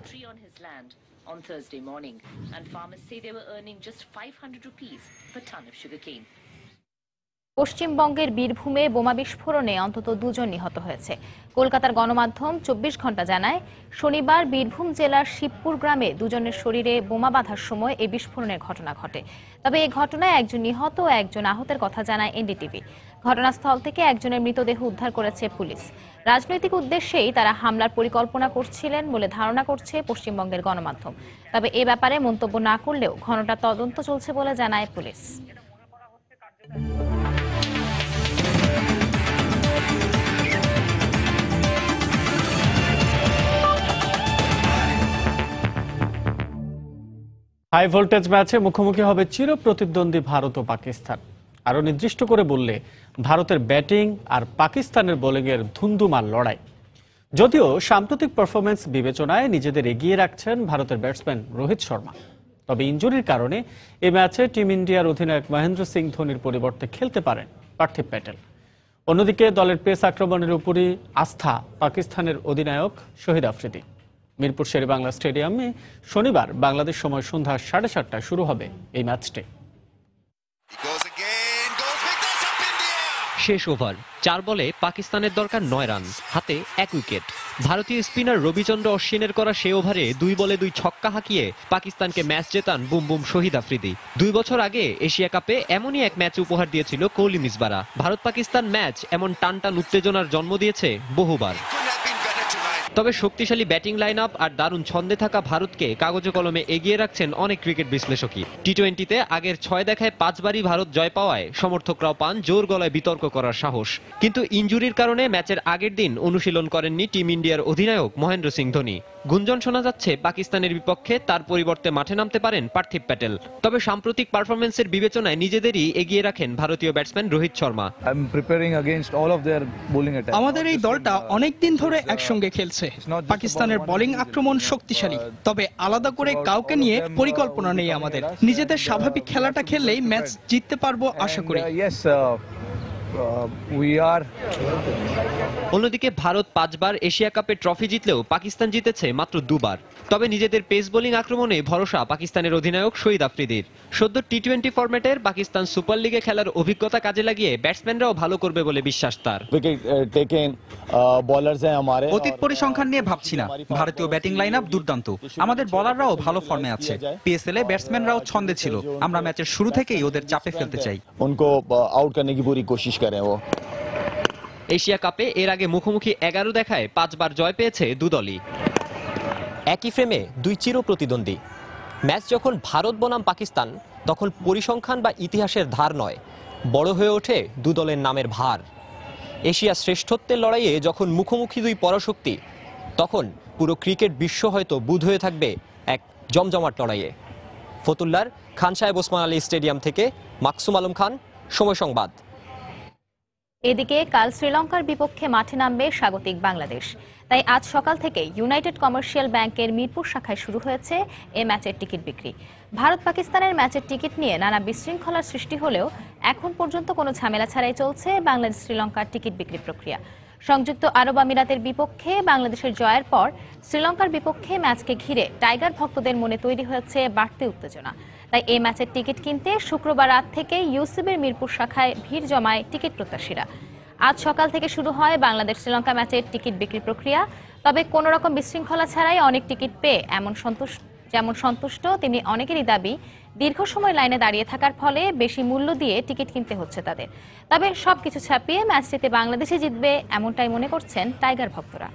পশ্চিমবঙ্গের বীরভূমে বোমা বিস্ফোরণে অন্তত 2 জন নিহত হয়েছে। কলকাতার গণমাধ্যম 24 ঘন্টা জানায়, শনিবার বীরভূম জেলার শিবপুর গ্রামে 2 জনের শরীরে বোমা বাঁধার সময় এই বিস্ফোরণের ঘটনা ঘটে। তবে এই ঘটনায় 1 জন নিহত ও 1 জন আহতের কথা জানায় এনডিটিভি। ঘটনাস্থল থেকে একজনের মৃতদেহ উদ্ধার করেছে পুলিশ। রাজনৈতিক উদ্দেশ্যেই তারা হামলার পরিকল্পনা করছিলেন বলে ধারণা করছে পশ্চিমবঙ্গের গণমাধ্যম। তবে এ ব্যাপারে মন্তব্য না করলেও ঘটনার তদন্ত চলছে বলে জানায় পুলিশ। হাই ভোল্টেজ ম্যাচে মুখোমুখি হবে চির প্রতিদ্বন্দ্বী ভারত ও পাকিস্তান। আরো নির্দিষ্ট করে বললে, ভারতের ব্যাটিং আর পাকিস্তানের বোলিংয়ের ধুন্ধুমার লড়াই। যদিও সাম্প্রতিক পারফরমেন্স বিবেচনায় নিজেদের এগিয়ে রাখছেন ভারতের ব্যাটসম্যান রোহিত শর্মা, তবে ইনজুরির কারণে এই ম্যাচে টিম ইন্ডিয়ার অধিনায়ক মহেন্দ্র সিং ধোনির পরিবর্তে খেলতে পারেন পার্থিব প্যাটেল। অন্যদিকে দলের পেস আক্রমণের উপরই আস্থা পাকিস্তানের অধিনায়ক শহীদ আফ্রিদি। মিরপুর শেরেবাংলা স্টেডিয়ামে শনিবার বাংলাদেশ সময় সন্ধ্যা 7:30টায় শুরু হবে এই ম্যাচটি। শেষ ওভার, 4 বলে পাকিস্তানের দরকার 9 রান, হাতে 1 উইকেট। ভারতীয় স্পিনার রবিচন্দ্র অশ্বিনের করা সে ওভারে 2 বলে 2 ছক্কা হাঁকিয়ে পাকিস্তানকে ম্যাচ জেতান বুম বুম শহীদ আফ্রিদি। 2 বছর আগে এশিয়া কাপে এমনই এক ম্যাচ উপহার দিয়েছিল কোহলি মিসবারা। ভারত পাকিস্তান ম্যাচ এমন টানটান উত্তেজনার জন্ম দিয়েছে বহুবার। তবে শক্তিশালী ব্যাটিং লাইন আপ আর দারুণ ছন্দে থাকা ভারতকে কাগজে কলমে এগিয়ে রাখছেন অনেক ক্রিকেট বিশ্লেষকই। টি-20-তে আগের 6 দেখায় 5 বারই ভারত জয় পাওয়ায় সমর্থকরাও পান জোর গলায় বিতর্ক করার সাহস। কিন্তু ইনজুরির কারণে ম্যাচের আগের দিন অনুশীলন করেননি টিম ইন্ডিয়ার অধিনায়ক মহেন্দ্র সিং ধোনি। গুঞ্জন শোনা যাচ্ছে পাকিস্তানের বিপক্ষে তার পরিবর্তে মাঠে নামতে পারেন পার্থিব প্যাটেল। তবে সাম্প্রতিক পারফরম্যান্সের বিবেচনায় নিজেদেরই এগিয়ে রাখেন ভারতীয় ব্যাটসম্যান রোহিত শর্মা। আমাদের এই দলটা অনেকদিন ধরে একসঙ্গে খেলছে। পাকিস্তানের বোলিং আক্রমণ শক্তিশালী, তবে আলাদা করে কাউকে নিয়ে পরিকল্পনা নেই আমাদের। নিজেদের স্বাভাবিক খেলাটা খেললেই ম্যাচ জিততে পারবো আশা করি। অন্যদিকে ভারত 5 বার এশিয়া কাপে ট্রফি জিতলেও পাকিস্তান জিতেছে মাত্র 2 বার। তবে নিজেদের পেস বোলিং আক্রমণে ভরসা পাকিস্তানের অধিনায়ক শহীদ আফ্রিদির। সদ্য টি-20 ফরম্যাটের পাকিস্তান সুপার লিগে খেলার অভিজ্ঞতা কাজে লাগিয়ে ব্যাটসম্যানরাও ভালো করবে বলে বিশ্বাস তার। অতীত পরিসংখ্যান নিয়ে ভাবছি না, ভারতীয় ব্যাটিং লাইন আপ দুর্দান্ত, আমাদের বোলাররাও ভালো ফর্মে আছে। পিএসএল এ ব্যাটসম্যানরাও ছন্দে ছিল, আমরা ম্যাচের শুরু থেকেই ওদের চাপে ফেলতে চাই। এশিয়া কাপে এর আগে মুখোমুখি 11 দেখায় 5 বার জয় পেয়েছে দুদলই। একই ফ্রেমে দুই চির প্রতিদ্বন্দ্বী। ম্যাচ যখন ভারত বনাম পাকিস্তান, তখন পরিসংখ্যান বা ইতিহাসের ধার নয়, বড় হয়ে ওঠে দুদলের নামের ভার। এশিয়া শ্রেষ্ঠত্বের লড়াইয়ে যখন মুখোমুখি দুই পরাশক্তি, তখন পুরো ক্রিকেট বিশ্ব হয়তো বুঁদ হয়ে থাকবে এক জমজমাট লড়াইয়ে। ফতুল্লার খান সাহেব ওসমান আলী স্টেডিয়াম থেকে মাকসুম আলম খান, সময় সংবাদ। এদিকে কাল শ্রীলঙ্কার বিপক্ষে মাঠে নামবে স্বাগতিক বাংলাদেশ। তাই আজ সকাল থেকে ইউনাইটেড কমার্শিয়াল ব্যাংকের মিরপুর শাখায় শুরু হয়েছে এ ম্যাচের টিকিট বিক্রি। ভারত পাকিস্তানের ম্যাচের টিকিট নিয়ে নানা বিশৃঙ্খলার সৃষ্টি হলেও এখন পর্যন্ত কোনো ঝামেলা ছাড়াই চলছে বাংলাদেশ শ্রীলঙ্কার টিকিট বিক্রি প্রক্রিয়া। সংযুক্ত আরব আমিরাতের বিপক্ষে বাংলাদেশের জয়ের পর শ্রীলঙ্কার বিপক্ষে ম্যাচকে ঘিরে টাইগার ভক্তদের মনে তৈরি হয়েছে বাড়তি উত্তেজনা। তাই এই ম্যাচের টিকিট কিনতে শুক্রবার রাত থেকে ইউসিবির মিরপুর শাখায় ভিড় জমায় টিকিট প্রত্যাশীরা। আজ সকাল থেকে শুরু হয় বাংলাদেশ শ্রীলঙ্কা ম্যাচের টিকিট বিক্রি প্রক্রিয়া। তবে কোনো রকম বিশৃঙ্খলা ছাড়াই অনেক টিকিট পেয়ে যেমন সন্তুষ্ট, তেমনি অনেকেরই দাবি দীর্ঘ সময় লাইনে দাঁড়িয়ে থাকার ফলে বেশি মূল্য দিয়ে টিকিট কিনতে হচ্ছে তাদের। তবে সবকিছু ছাপিয়ে ম্যাচটিতে বাংলাদেশে জিতবে এমনটাই মনে করছেন টাইগার ভক্তরা।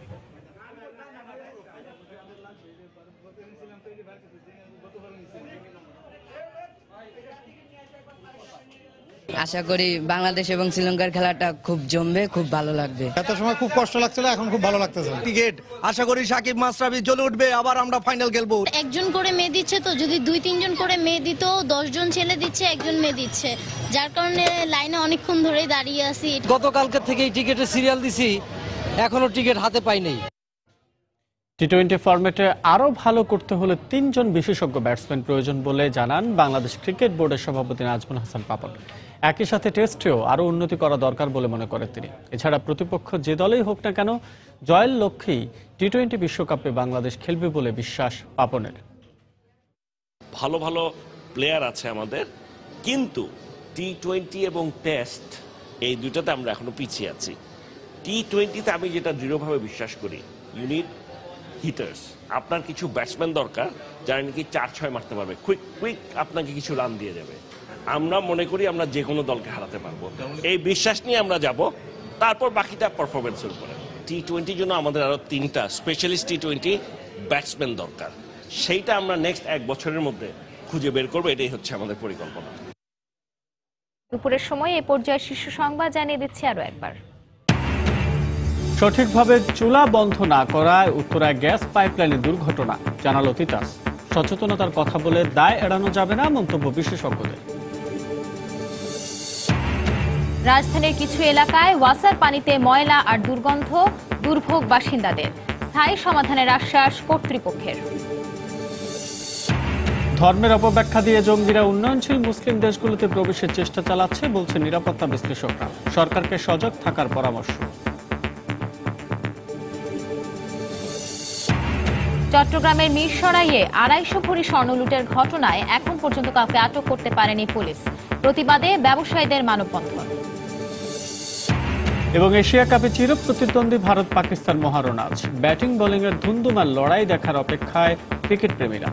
আশা করি বাংলাদেশ এবং শ্রীলঙ্কার খেলাটা খুব জমবে, খুব ভালো লাগবে। এত সময় খুব কষ্ট লাগছিল, এখন খুব ভালো লাগতেছে। টিকিট আশা করি সাকিব মাশরাফি জ্বলে উঠবে, আবার আমরা ফাইনাল খেলবো। একজন করে মেয়ে দিচ্ছে, তো যদি 2-3 জন করে মেয়ে দিত, 10 জন ছেলে দিচ্ছে, একজন মেয়ে দিচ্ছে, যার কারণে লাইনে অনেকক্ষণ ধরেই দাঁড়িয়ে আছি। গতকালকে থেকেই টিকিটের সিরিয়াল দিছি, এখনো টিকিট হাতে পাই নাই। টি-20 ফরম্যাটে আরও ভালো করতে হলে 3 জন বিশেষজ্ঞ ব্যাটসম্যান প্রয়োজন বলে জানান বাংলাদেশ ক্রিকেট বোর্ডের সভাপতি নাজমুল হাসান পাপন। একই সাথে টেস্টেও আরও উন্নতি করা দরকার বলে মনে করেন তিনি। এছাড়া প্রতিপক্ষ যে দলেই হোক না কেন, জয়ের লক্ষ্যেই টি-20 বিশ্বকাপে বাংলাদেশ খেলবে বলে বিশ্বাস পাপনের। ভালো ভালো প্লেয়ার আছে আমাদের, কিন্তু টি-20 এবং টেস্ট এই দুটাতে আমরা এখনো পিছিয়ে আছি। টি-20তে আমি যেটা দৃঢ়ভাবে বিশ্বাস করি, ইউনিট হিটার্স, আপনার কিছু ব্যাটসম্যান দরকার যারা নাকি 4-6 মারতে পারবে, কুইক আপনাকে কিছু রান দিয়ে যাবে। আমরা মনে করি আমরা যে কোনো দলকে হারাতে পারবো, এই বিশ্বাস নিয়ে আমরা যাব। তারপর বাকিটা পারফরমেন্সের উপরে। টি-20 জন্য আমাদের আরো 3টা স্পেশালিস্ট টি-20 ব্যাটসম্যান দরকার, সেইটা আমরা নেক্সট 1 বছরের মধ্যে খুঁজে বের করবো। এটাই হচ্ছে আমাদের পরিকল্পনা। দুপুরের সময় এই পর্যায়ে শীর্ষ সংবাদ জানিয়ে দিচ্ছি আরো একবার। সঠিকভাবে চুলা বন্ধ না করায় উত্তরায় গ্যাস পাইপলাইনে দুর্ঘটনা, জানালো তিতাস। সচেতনতার কথা বলে দায় এড়ানো যাবে না, মন্তব্য বিশেষজ্ঞদের। রাজধানীর কিছু এলাকায় ওয়াসার পানিতে ময়লা আর দুর্গন্ধ, দুর্ভোগ বাসিন্দাদের। স্থায়ী সমাধানের আশ্বাস কর্তৃপক্ষের। ধর্মের অপব্যাখ্যা দিয়ে জঙ্গিরা উন্নয়নশীল মুসলিম দেশগুলোতে প্রবেশের চেষ্টা চালাচ্ছে বলছে নিরাপত্তা বিশ্লেষকরা। সরকারকে সজাগ থাকার পরামর্শ। চট্টগ্রামের মিরসরাইয়ে 250 ভরি স্বর্ণ লুটের ঘটনায় এখন পর্যন্ত কাউকে আটক করতে পারেনি পুলিশ। প্রতিবাদে ব্যবসায়ীদের মানববন্ধন। এবং এশিয়া কাপে চির প্রতিদ্বন্দ্বী ভারত পাকিস্তান মহারণ আজ। ব্যাটিং বোলিং এর ধুন্ধুমার লড়াই দেখার অপেক্ষায় ক্রিকেট প্রেমীরা।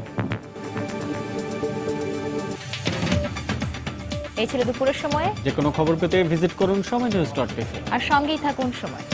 এই ছিল দুপুরের সময়ে। যে কোনো খবর পেতে ভিজিট করুন সময়নিউজ.tv আর সঙ্গেই থাকুন সময়।